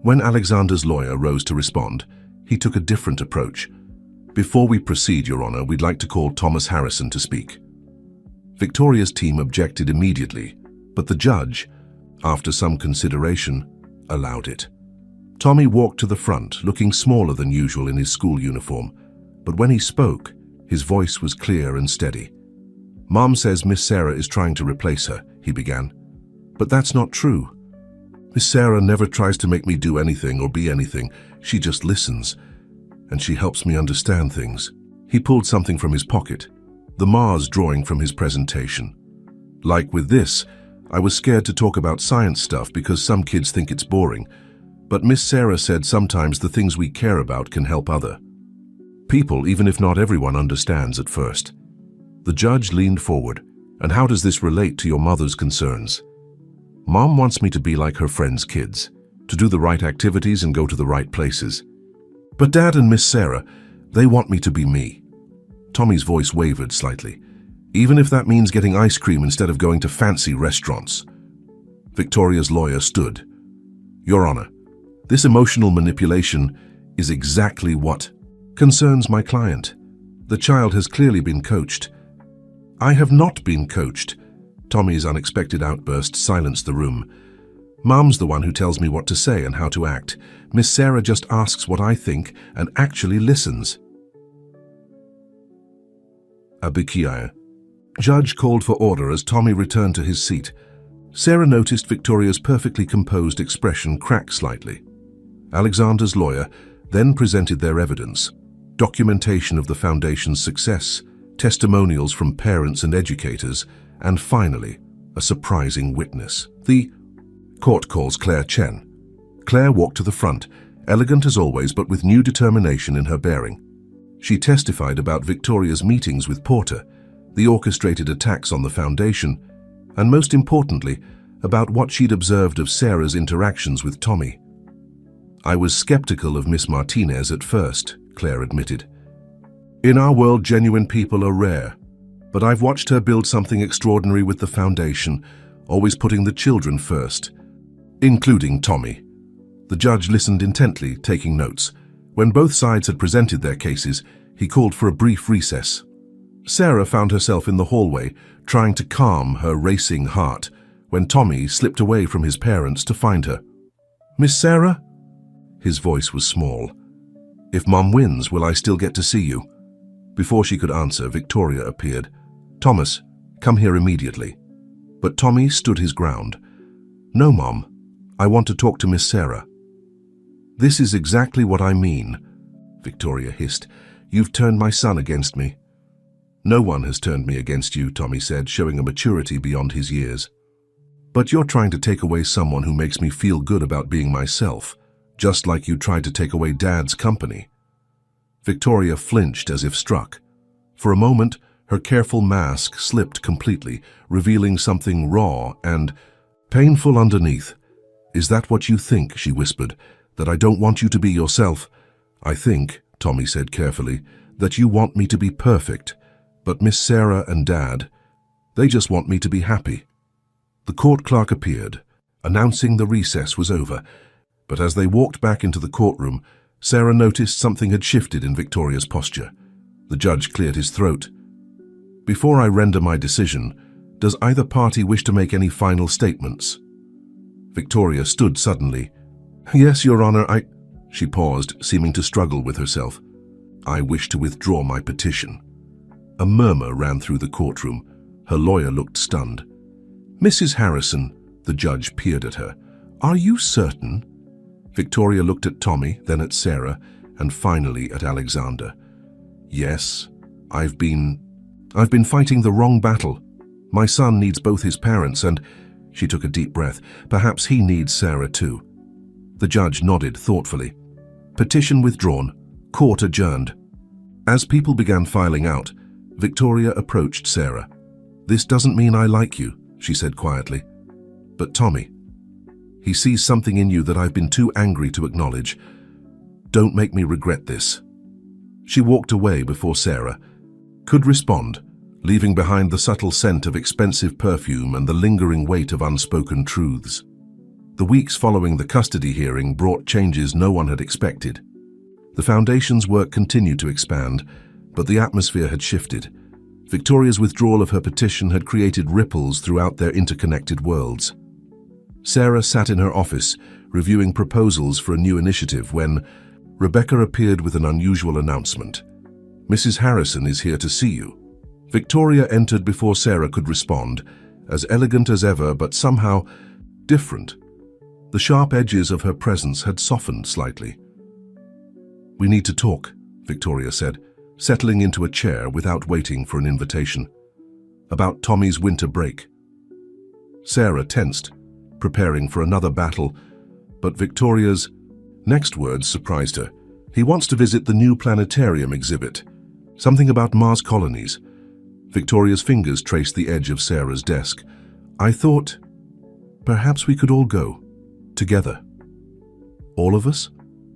When Alexander's lawyer rose to respond, he took a different approach. Before we proceed, Your Honor, we'd like to call Thomas Harrison to speak. Victoria's team objected immediately, but the judge, after some consideration, allowed it. Tommy walked to the front, looking smaller than usual in his school uniform, but when he spoke, his voice was clear and steady. Mom says Miss Sarah is trying to replace her, he began. But that's not true. Miss Sarah never tries to make me do anything or be anything. She just listens, and she helps me understand things. He pulled something from his pocket, the Mars drawing from his presentation. Like with this, I was scared to talk about science stuff because some kids think it's boring, but Miss Sarah said sometimes the things we care about can help other people, even if not everyone understands at first. The judge leaned forward. And how does this relate to your mother's concerns? Mom wants me to be like her friends' kids, to do the right activities and go to the right places. But Dad and Miss Sarah, they want me to be me. Tommy's voice wavered slightly. Even if that means getting ice cream instead of going to fancy restaurants. Victoria's lawyer stood. Your Honor, this emotional manipulation is exactly what concerns my client. The child has clearly been coached. I have not been coached. Tommy's unexpected outburst silenced the room. Mom's the one who tells me what to say and how to act. Miss Sarah just asks what I think and actually listens. Abikia. Judge called for order as Tommy returned to his seat. Sarah noticed Victoria's perfectly composed expression crack slightly. Alexander's lawyer then presented their evidence, documentation of the foundation's success, testimonials from parents and educators, and finally, a surprising witness. The court calls Claire Chen. Claire walked to the front, elegant as always, but with new determination in her bearing. She testified about Victoria's meetings with Porter, the orchestrated attacks on the foundation, and most importantly, about what she'd observed of Sarah's interactions with Tommy. I was skeptical of Miss Martinez at first, Claire admitted. In our world, genuine people are rare, but I've watched her build something extraordinary with the foundation, always putting the children first, including Tommy. The judge listened intently, taking notes. When both sides had presented their cases, he called for a brief recess. Sarah found herself in the hallway, trying to calm her racing heart, when Tommy slipped away from his parents to find her. Miss Sarah? His voice was small. If Mom wins, will I still get to see you? Before she could answer, Victoria appeared. Thomas, come here immediately. But Tommy stood his ground. No, Mom. I want to talk to Miss Sarah. This is exactly what I mean, Victoria hissed. You've turned my son against me. No one has turned me against you, Tommy said, showing a maturity beyond his years. But you're trying to take away someone who makes me feel good about being myself, just like you tried to take away Dad's company. Victoria flinched as if struck. For a moment, her careful mask slipped completely, revealing something raw and painful underneath. Is that what you think, she whispered, that I don't want you to be yourself? I think, Tommy said carefully, that you want me to be perfect. But Miss Sarah and Dad, they just want me to be happy. The court clerk appeared, announcing the recess was over. But as they walked back into the courtroom, Sarah noticed something had shifted in Victoria's posture. The judge cleared his throat. Before I render my decision, does either party wish to make any final statements? Victoria stood suddenly. Yes, Your Honor, She paused, seeming to struggle with herself. I wish to withdraw my petition. A murmur ran through the courtroom. Her lawyer looked stunned. Mrs. Harrison, the judge peered at her. Are you certain? Victoria looked at Tommy, then at Sarah, and finally at Alexander. Yes, I've been fighting the wrong battle. My son needs both his parents and, she took a deep breath, perhaps he needs Sarah too. The judge nodded thoughtfully. Petition withdrawn, court adjourned. As people began filing out, Victoria approached Sarah. This doesn't mean I like you, she said quietly. But Tommy, he sees something in you that I've been too angry to acknowledge. Don't make me regret this. She walked away before Sarah could respond, leaving behind the subtle scent of expensive perfume and the lingering weight of unspoken truths. The weeks following the custody hearing brought changes no one had expected. The foundation's work continued to expand, but the atmosphere had shifted. Victoria's withdrawal of her petition had created ripples throughout their interconnected worlds. Sarah sat in her office, reviewing proposals for a new initiative when Rebecca appeared with an unusual announcement. Mrs. Harrison is here to see you. Victoria entered before Sarah could respond, as elegant as ever, but somehow different. The sharp edges of her presence had softened slightly. We need to talk, Victoria said, settling into a chair without waiting for an invitation. About Tommy's winter break. Sarah tensed, preparing for another battle, but Victoria's next words surprised her. He wants to visit the new planetarium exhibit. Something about Mars colonies. Victoria's fingers traced the edge of Sarah's desk. I thought, perhaps we could all go. Together. All of us?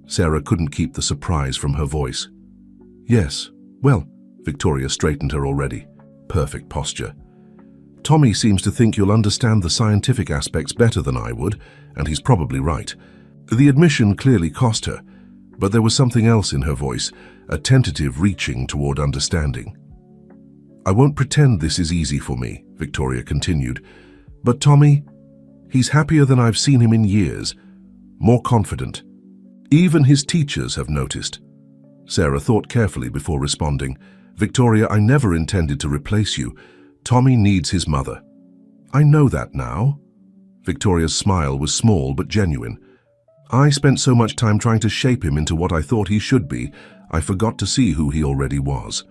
Sarah couldn't keep the surprise from her voice. Yes. Well, Victoria straightened her already. Perfect posture. Tommy seems to think you'll understand the scientific aspects better than I would, and he's probably right. The admission clearly cost her, but there was something else in her voice, a tentative reaching toward understanding. I won't pretend this is easy for me, Victoria continued, but Tommy, he's happier than I've seen him in years, more confident. Even his teachers have noticed. Sarah thought carefully before responding. Victoria, I never intended to replace you. Tommy needs his mother. I know that now. Victoria's smile was small but genuine. I spent so much time trying to shape him into what I thought he should be, I forgot to see who he already was.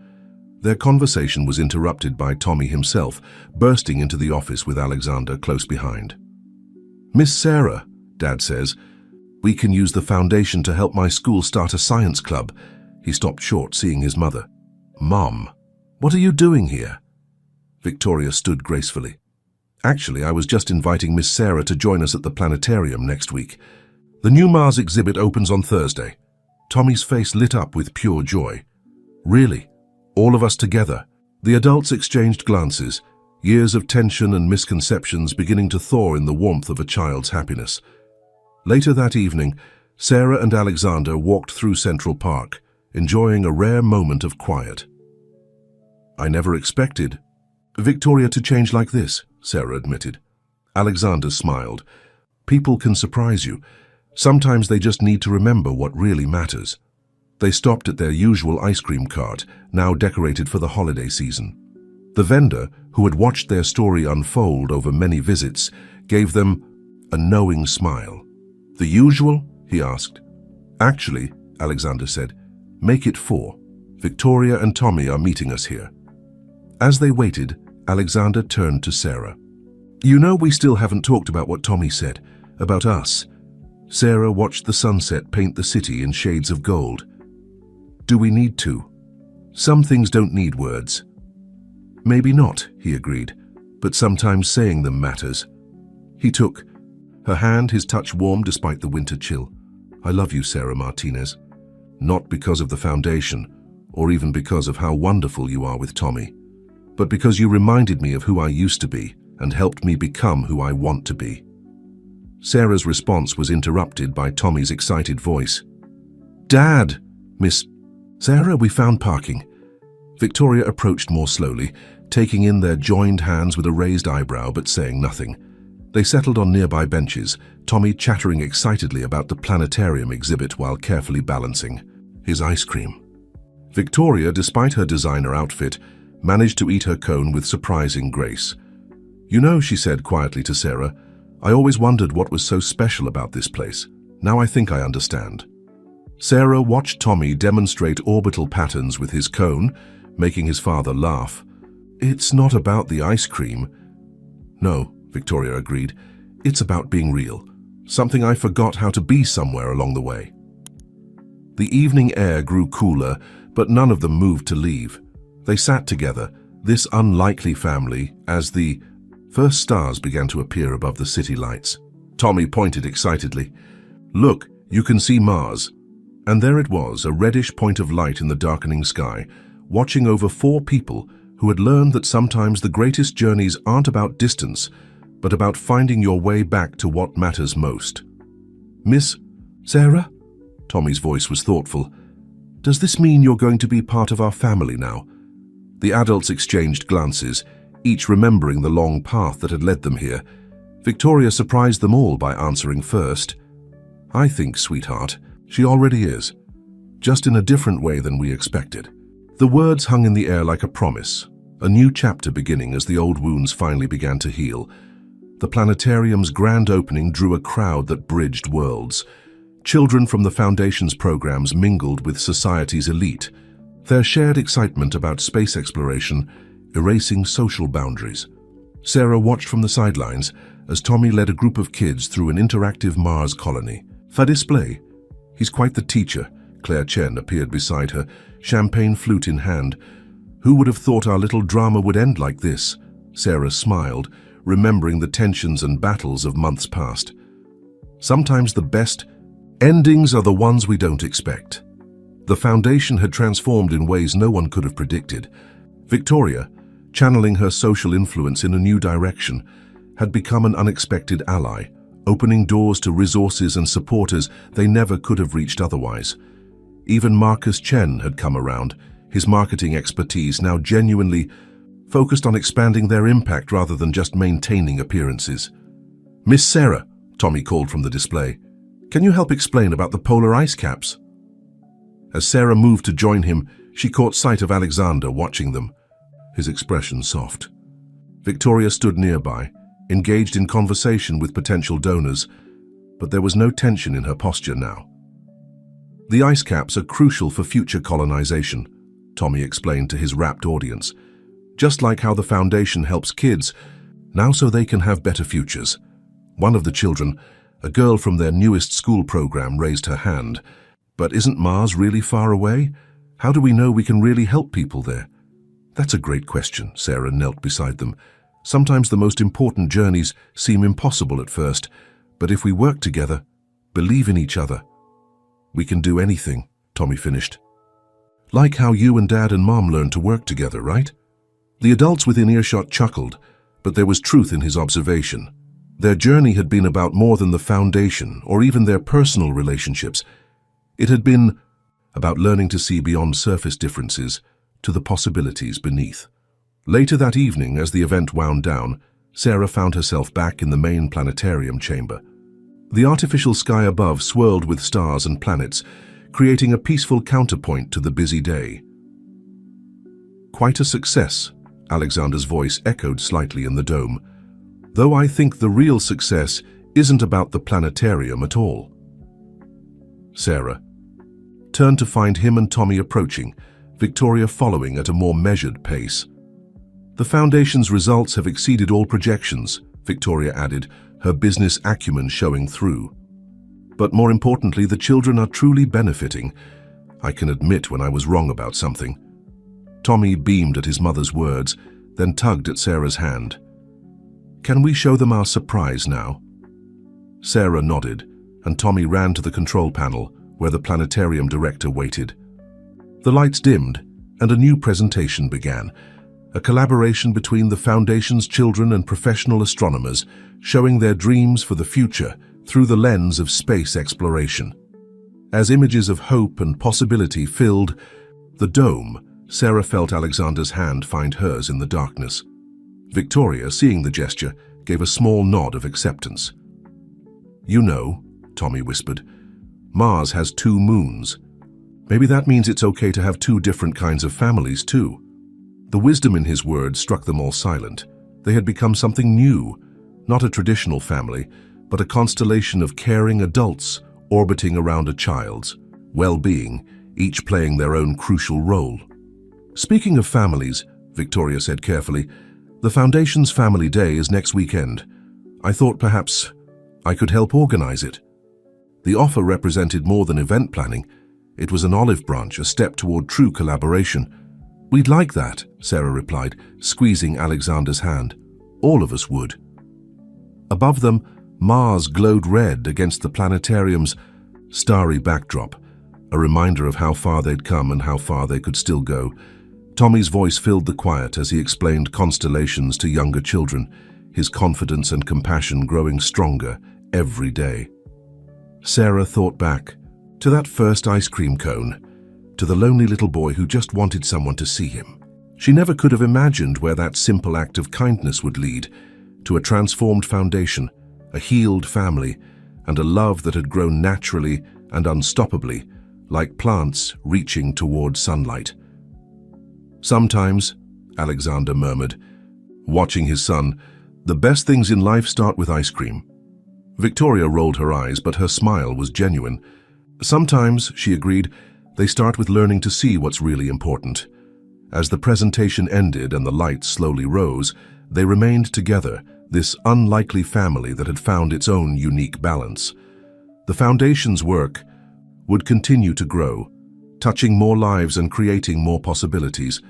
Their conversation was interrupted by Tommy himself, bursting into the office with Alexander close behind. Miss Sarah, Dad says, we can use the foundation to help my school start a science club. He stopped short, seeing his mother. Mom, what are you doing here? Victoria stood gracefully. Actually, I was just inviting Miss Sarah to join us at the planetarium next week. The new Mars exhibit opens on Thursday. Tommy's face lit up with pure joy. Really? All of us together? The adults exchanged glances, years of tension and misconceptions beginning to thaw in the warmth of a child's happiness. Later that evening, Sarah and Alexander walked through Central Park, enjoying a rare moment of quiet. I never expected Victoria to change like this, Sarah admitted. Alexander smiled. People can surprise you. Sometimes they just need to remember what really matters. They stopped at their usual ice cream cart, now decorated for the holiday season. The vendor, who had watched their story unfold over many visits, gave them a knowing smile. The usual? He asked. Actually, Alexander said, make it 4. Victoria and Tommy are meeting us here. As they waited, Alexander turned to Sarah. You know, we still haven't talked about what Tommy said, about us. Sarah watched the sunset paint the city in shades of gold. Do we need to? Some things don't need words. Maybe not, he agreed, but sometimes saying them matters. He took her hand, his touch warm despite the winter chill. I love you, Sarah Martinez. Not because of the foundation, or even because of how wonderful you are with Tommy, but because you reminded me of who I used to be and helped me become who I want to be. Sarah's response was interrupted by Tommy's excited voice. Dad! Miss Sarah, we found parking. Victoria approached more slowly, taking in their joined hands with a raised eyebrow but saying nothing. They settled on nearby benches, Tommy chattering excitedly about the planetarium exhibit while carefully balancing his ice cream. Victoria, despite her designer outfit, managed to eat her cone with surprising grace. You know, she said quietly to Sarah, I always wondered what was so special about this place. Now I think I understand. Sarah watched Tommy demonstrate orbital patterns with his cone, making his father laugh. It's not about the ice cream. No, Victoria agreed. It's about being real. Something I forgot how to be somewhere along the way. The evening air grew cooler, but none of them moved to leave. They sat together, this unlikely family, as the first stars began to appear above the city lights. Tommy pointed excitedly. Look, you can see Mars. And there it was, a reddish point of light in the darkening sky, watching over 4 people who had learned that sometimes the greatest journeys aren't about distance, but about finding your way back to what matters most. Miss Sarah? Tommy's voice was thoughtful. Does this mean you're going to be part of our family now? The adults exchanged glances, each remembering the long path that had led them here. Victoria surprised them all by answering first. I think, sweetheart, she already is, just in a different way than we expected. The words hung in the air like a promise, a new chapter beginning as the old wounds finally began to heal. The planetarium's grand opening drew a crowd that bridged worlds. Children from the Foundation's programs mingled with society's elite, their shared excitement about space exploration erasing social boundaries. Sarah watched from the sidelines as Tommy led a group of kids through an interactive Mars colony. For display, he's quite the teacher. Claire Chen appeared beside her, champagne flute in hand. Who would have thought our little drama would end like this? Sarah smiled, remembering the tensions and battles of months past. Sometimes the best endings are the ones we don't expect. The Foundation had transformed in ways no one could have predicted. Victoria, channeling her social influence in a new direction, had become an unexpected ally, opening doors to resources and supporters they never could have reached otherwise. Even Marcus Chen had come around, his marketing expertise now genuinely focused on expanding their impact rather than just maintaining appearances. "Miss Sarah," Tommy called from the display, "can you help explain about the polar ice caps?" As Sarah moved to join him, she caught sight of Alexander watching them, his expression soft. Victoria stood nearby, engaged in conversation with potential donors, but there was no tension in her posture now. "The ice caps are crucial for future colonization," Tommy explained to his rapt audience. "Just like how the Foundation helps kids, now so they can have better futures." One of the children, a girl from their newest school program, raised her hand. "But isn't Mars really far away? How do we know we can really help people there?" "That's a great question," Sarah knelt beside them. "Sometimes the most important journeys seem impossible at first, but if we work together, believe in each other, we can do anything," Tommy finished. "Like how you and Dad and Mom learned to work together, right?" The adults within earshot chuckled, but there was truth in his observation. Their journey had been about more than the Foundation or even their personal relationships. It had been about learning to see beyond surface differences to the possibilities beneath. Later that evening, as the event wound down, Sarah found herself back in the main planetarium chamber. The artificial sky above swirled with stars and planets, creating a peaceful counterpoint to the busy day. "Quite a success," Alexander's voice echoed slightly in the dome. "Though I think the real success isn't about the planetarium at all." Sarah turned to find him and Tommy approaching, Victoria following at a more measured pace. "The Foundation's results have exceeded all projections," Victoria added, her business acumen showing through. "But more importantly, the children are truly benefiting. I can admit when I was wrong about something." Tommy beamed at his mother's words, then tugged at Sarah's hand. "Can we show them our surprise now?" Sarah nodded, and Tommy ran to the control panel, where the planetarium director waited. The lights dimmed, and a new presentation began, a collaboration between the Foundation's children and professional astronomers, showing their dreams for the future through the lens of space exploration. As images of hope and possibility filled the dome, Sarah felt Alexander's hand find hers in the darkness. Victoria, seeing the gesture, gave a small nod of acceptance. "You know," Tommy whispered, "Mars has 2 moons. Maybe that means it's okay to have 2 different kinds of families too." The wisdom in his words struck them all silent. They had become something new, not a traditional family, but a constellation of caring adults orbiting around a child's well-being, each playing their own crucial role. "Speaking of families," Victoria said carefully, "the Foundation's Family Day is next weekend. I thought perhaps I could help organize it." The offer represented more than event planning. It was an olive branch, a step toward true collaboration. "We'd like that," Sarah replied, squeezing Alexander's hand. "All of us would." Above them, Mars glowed red against the planetarium's starry backdrop, a reminder of how far they'd come and how far they could still go. Tommy's voice filled the quiet as he explained constellations to younger children, his confidence and compassion growing stronger every day. Sarah thought back to that first ice cream cone, to the lonely little boy who just wanted someone to see him. She never could have imagined where that simple act of kindness would lead, to a transformed foundation, a healed family, and a love that had grown naturally and unstoppably, like plants reaching toward sunlight. "Sometimes," Alexander murmured, watching his son, "the best things in life start with ice cream." Victoria rolled her eyes, but her smile was genuine. "Sometimes," she agreed, "they start with learning to see what's really important." As the presentation ended and the lights slowly rose, they remained together, this unlikely family that had found its own unique balance. The Foundation's work would continue to grow, touching more lives and creating more possibilities.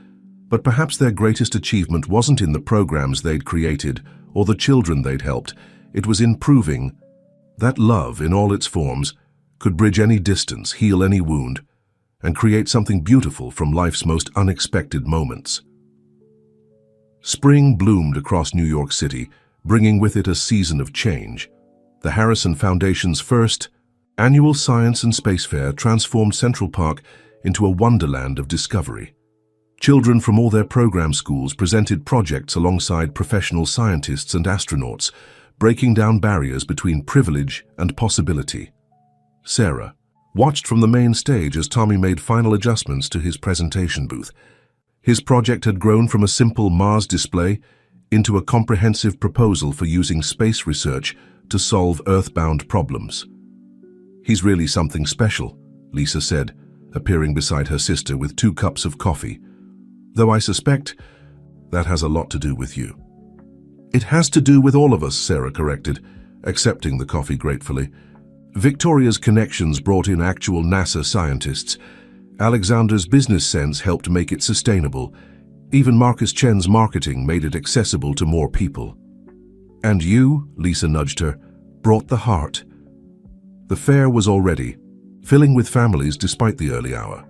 But perhaps their greatest achievement wasn't in the programs they'd created or the children they'd helped. It was in proving that love, in all its forms, could bridge any distance, heal any wound, and create something beautiful from life's most unexpected moments. Spring bloomed across New York City, bringing with it a season of change. The Harrison Foundation's first annual Science and Space Fair transformed Central Park into a wonderland of discovery. Children from all their program schools presented projects alongside professional scientists and astronauts, breaking down barriers between privilege and possibility. Sarah watched from the main stage as Tommy made final adjustments to his presentation booth. His project had grown from a simple Mars display into a comprehensive proposal for using space research to solve Earth-bound problems. "He's really something special," Lisa said, appearing beside her sister with 2 cups of coffee. "Though I suspect that has a lot to do with you." "It has to do with all of us," Sarah corrected, accepting the coffee gratefully. Victoria's connections brought in actual NASA scientists. Alexander's business sense helped make it sustainable. Even Marcus Chen's marketing made it accessible to more people. "And you," Lisa nudged her, "brought the heart." The fair was already filling with families despite the early hour.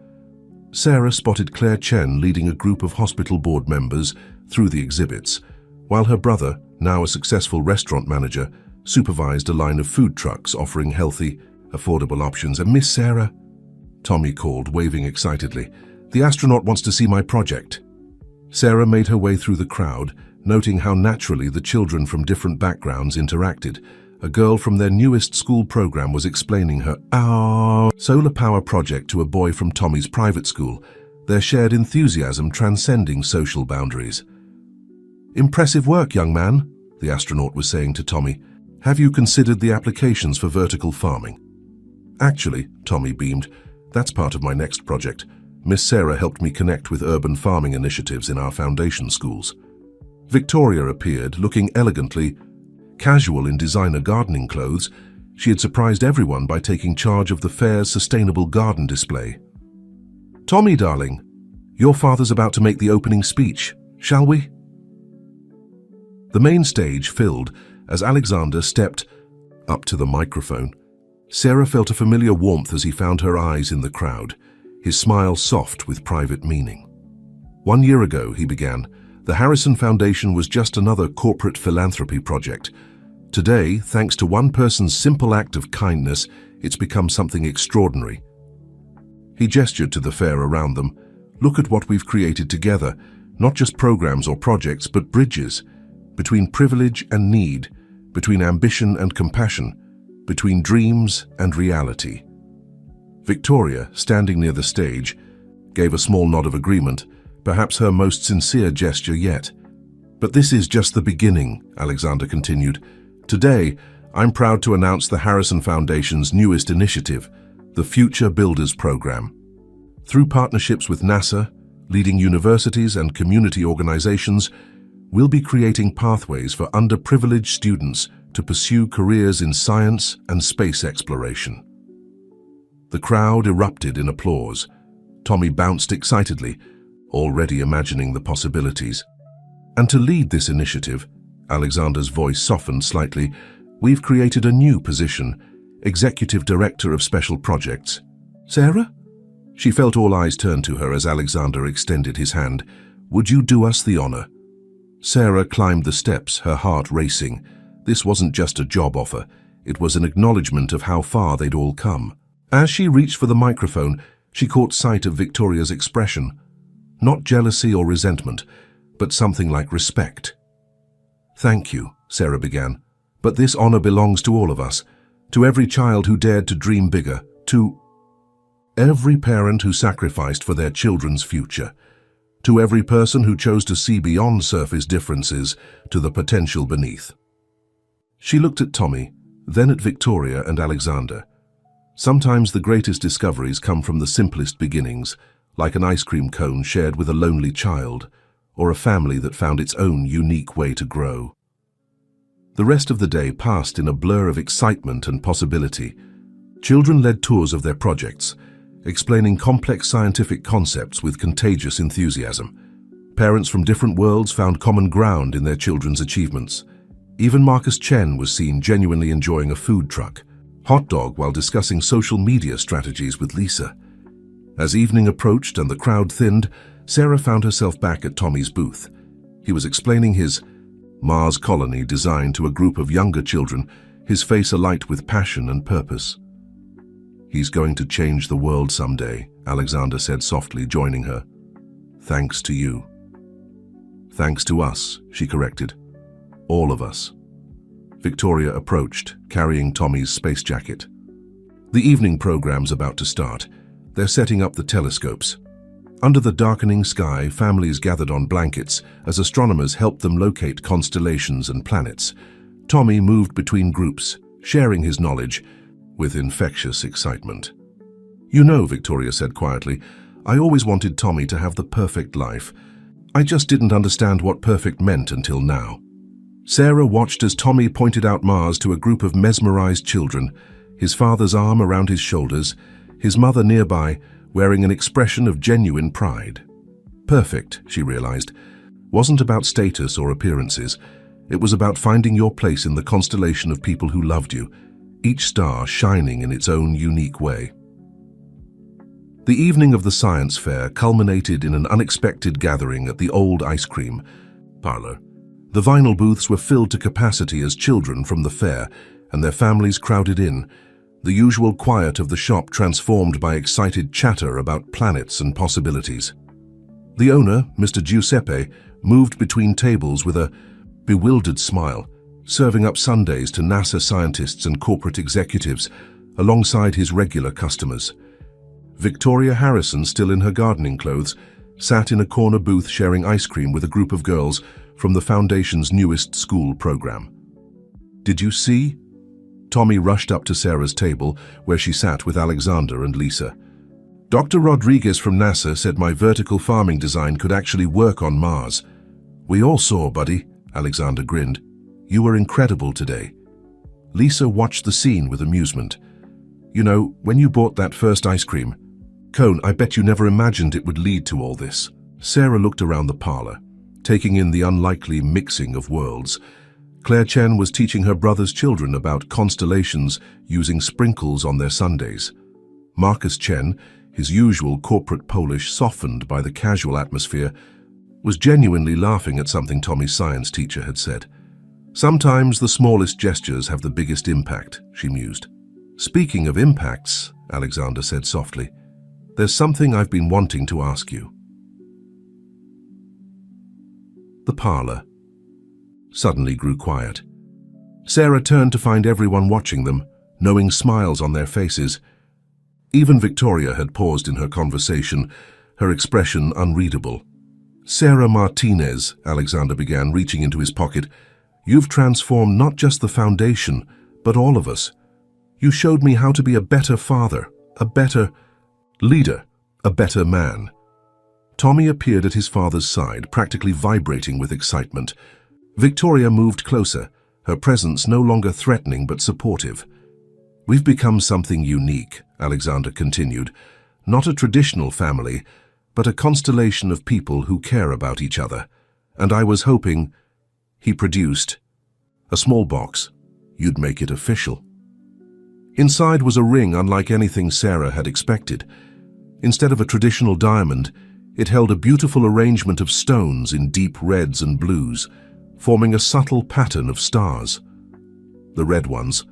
Sarah spotted Claire Chen leading a group of hospital board members through the exhibits, while her brother, now a successful restaurant manager, supervised a line of food trucks offering healthy, affordable options. "And Miss Sarah," Tommy called, waving excitedly, "the astronaut wants to see my project." Sarah made her way through the crowd, noting how naturally the children from different backgrounds interacted. A girl from their newest school program was explaining her solar power project to a boy from Tommy's private school, their shared enthusiasm transcending social boundaries. "Impressive work, young man," the astronaut was saying to Tommy. "Have you considered the applications for vertical farming?" "Actually," Tommy beamed, "that's part of my next project. Miss Sarah helped me connect with urban farming initiatives in our foundation schools." Victoria appeared, looking elegantly casual in designer gardening clothes. She had surprised everyone by taking charge of the fair's sustainable garden display. "Tommy, darling, your father's about to make the opening speech. Shall we?" The main stage filled as Alexander stepped up to the microphone. Sarah felt a familiar warmth as he found her eyes in the crowd, his smile soft with private meaning. "1 year ago," he began, "the Harrison Foundation was just another corporate philanthropy project. Today, thanks to one person's simple act of kindness, it's become something extraordinary." He gestured to the fair around them. "Look at what we've created together, not just programs or projects, but bridges, between privilege and need, between ambition and compassion, between dreams and reality." Victoria, standing near the stage, gave a small nod of agreement, perhaps her most sincere gesture yet. "But this is just the beginning," Alexander continued. "Today, I'm proud to announce the Harrison Foundation's newest initiative, the Future Builders Program. Through partnerships with NASA, leading universities and community organizations, we'll be creating pathways for underprivileged students to pursue careers in science and space exploration." The crowd erupted in applause. Tommy bounced excitedly, already imagining the possibilities. "And to lead this initiative," Alexander's voice softened slightly, "we've created a new position, Executive Director of Special Projects." "Sarah?" She felt all eyes turn to her as Alexander extended his hand. "Would you do us the honor?" Sarah climbed the steps, her heart racing. This wasn't just a job offer. It was an acknowledgement of how far they'd all come. As she reached for the microphone, she caught sight of Victoria's expression. Not jealousy or resentment, but something like respect. "Thank you," Sarah began, "but this honor belongs to all of us, to every child who dared to dream bigger, to every parent who sacrificed for their children's future, to every person who chose to see beyond surface differences to the potential beneath." She looked at Tommy, then at Victoria and Alexander. Sometimes the greatest discoveries come from the simplest beginnings, like an ice cream cone shared with a lonely child, or a family that found its own unique way to grow. The rest of the day passed in a blur of excitement and possibility. Children led tours of their projects, explaining complex scientific concepts with contagious enthusiasm. Parents from different worlds found common ground in their children's achievements. Even Marcus Chen was seen genuinely enjoying a food truck, hot dog, while discussing social media strategies with Lisa. As evening approached and the crowd thinned, Sarah found herself back at Tommy's booth. He was explaining his Mars colony designed to a group of younger children, his face alight with passion and purpose. "He's going to change the world someday," Alexander said softly, joining her. "Thanks to you." "Thanks to us," she corrected. "All of us." Victoria approached, carrying Tommy's space jacket. The evening program's about to start. They're setting up the telescopes. Under the darkening sky, families gathered on blankets as astronomers helped them locate constellations and planets. Tommy moved between groups, sharing his knowledge with infectious excitement. "You know," Victoria said quietly, "I always wanted Tommy to have the perfect life. I just didn't understand what perfect meant until now." Sarah watched as Tommy pointed out Mars to a group of mesmerized children, his father's arm around his shoulders, his mother nearby, wearing an expression of genuine pride. Perfect, she realized, wasn't about status or appearances. It was about finding your place in the constellation of people who loved you, each star shining in its own unique way. The evening of the science fair culminated in an unexpected gathering at the old ice cream parlor. The vinyl booths were filled to capacity as children from the fair and their families crowded in, the usual quiet of the shop transformed by excited chatter about planets and possibilities. The owner, Mr. Giuseppe, moved between tables with a bewildered smile, serving up sundaes to NASA scientists and corporate executives alongside his regular customers. Victoria Harrison, still in her gardening clothes, sat in a corner booth sharing ice cream with a group of girls from the Foundation's newest school program. "Did you see?" Tommy rushed up to Sarah's table, where she sat with Alexander and Lisa. "Dr. Rodriguez from NASA said my vertical farming design could actually work on Mars." "We all saw, buddy," Alexander grinned. "You were incredible today." Lisa watched the scene with amusement. "You know, when you bought that first ice cream cone, I bet you never imagined it would lead to all this." Sarah looked around the parlor, taking in the unlikely mixing of worlds. Claire Chen was teaching her brother's children about constellations using sprinkles on their sundaes. Marcus Chen, his usual corporate Polish softened by the casual atmosphere, was genuinely laughing at something Tommy's science teacher had said. "Sometimes the smallest gestures have the biggest impact," she mused. "Speaking of impacts," Alexander said softly, "there's something I've been wanting to ask you." The parlor suddenly grew quiet. Sarah turned to find everyone watching them, knowing smiles on their faces. Even Victoria had paused in her conversation, her expression unreadable. "Sarah Martinez," Alexander began, reaching into his pocket, "you've transformed not just the Foundation, but all of us. You showed me how to be a better father, a better leader, a better man." Tommy appeared at his father's side, practically vibrating with excitement. Victoria moved closer, her presence no longer threatening but supportive. "We've become something unique," Alexander continued. "Not a traditional family, but a constellation of people who care about each other. And I was hoping—" He produced a small box. "You'd make it official." Inside was a ring unlike anything Sarah had expected. Instead of a traditional diamond, it held a beautiful arrangement of stones in deep reds and blues, forming a subtle pattern of stars. The red ones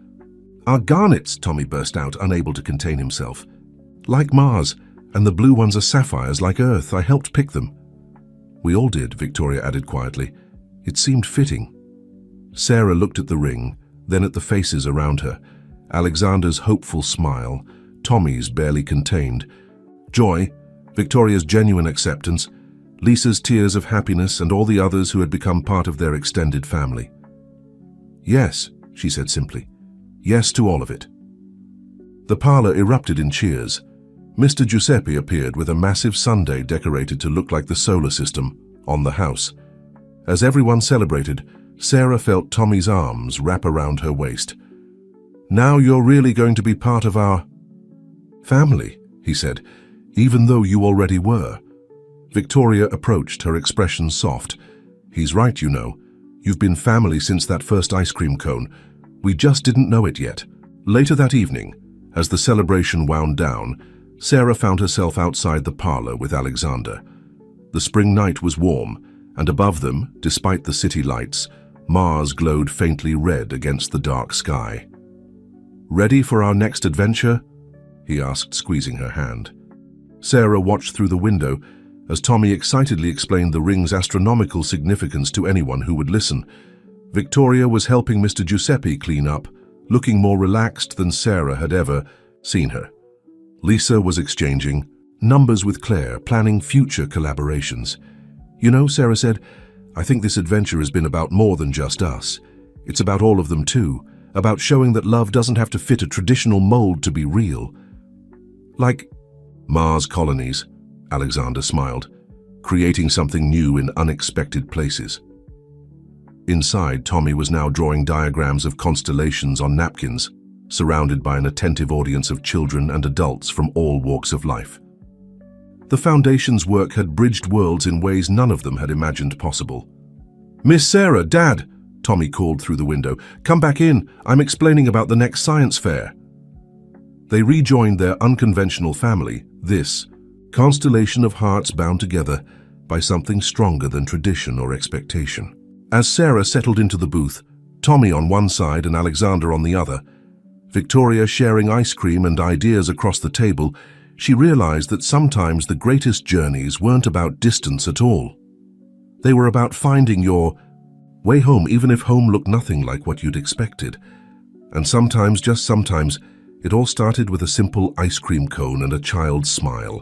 are garnets, Tommy burst out, unable to contain himself. "Like Mars, and the blue ones are sapphires like Earth. I helped pick them." "We all did," Victoria added quietly. "It seemed fitting." Sarah looked at the ring, then at the faces around her. Alexander's hopeful smile, Tommy's barely contained. Joy, Victoria's genuine acceptance, Lisa's tears of happiness, and all the others who had become part of their extended family. "Yes," she said simply. "Yes to all of it." The parlor erupted in cheers. Mr. Giuseppe appeared with a massive sundae decorated to look like the solar system, on the house. As everyone celebrated, Sarah felt Tommy's arms wrap around her waist. "Now you're really going to be part of our family," he said, "even though you already were." Victoria approached, her expression soft. "He's right, you know. You've been family since that first ice cream cone. We just didn't know it yet." Later that evening, as the celebration wound down, Sarah found herself outside the parlor with Alexander. The spring night was warm, and above them, despite the city lights, Mars glowed faintly red against the dark sky. "Ready for our next adventure?" he asked, squeezing her hand. Sarah watched through the window as Tommy excitedly explained the ring's astronomical significance to anyone who would listen. Victoria was helping Mr. Giuseppe clean up, looking more relaxed than Sarah had ever seen her. Lisa was exchanging numbers with Claire, planning future collaborations. "You know," Sarah said, "I think this adventure has been about more than just us. It's about all of them too, about showing that love doesn't have to fit a traditional mold to be real." "Like Mars colonies," Alexander smiled, "creating something new in unexpected places." Inside, Tommy was now drawing diagrams of constellations on napkins, surrounded by an attentive audience of children and adults from all walks of life. The Foundation's work had bridged worlds in ways none of them had imagined possible. "Miss Sarah, Dad," Tommy called through the window, "come back in. I'm explaining about the next science fair." They rejoined their unconventional family, this constellation of hearts bound together by something stronger than tradition or expectation. As Sarah settled into the booth, Tommy on one side and Alexander on the other, Victoria sharing ice cream and ideas across the table, she realized that sometimes the greatest journeys weren't about distance at all. They were about finding your way home, even if home looked nothing like what you'd expected. And sometimes, just sometimes, it all started with a simple ice cream cone and a child's smile.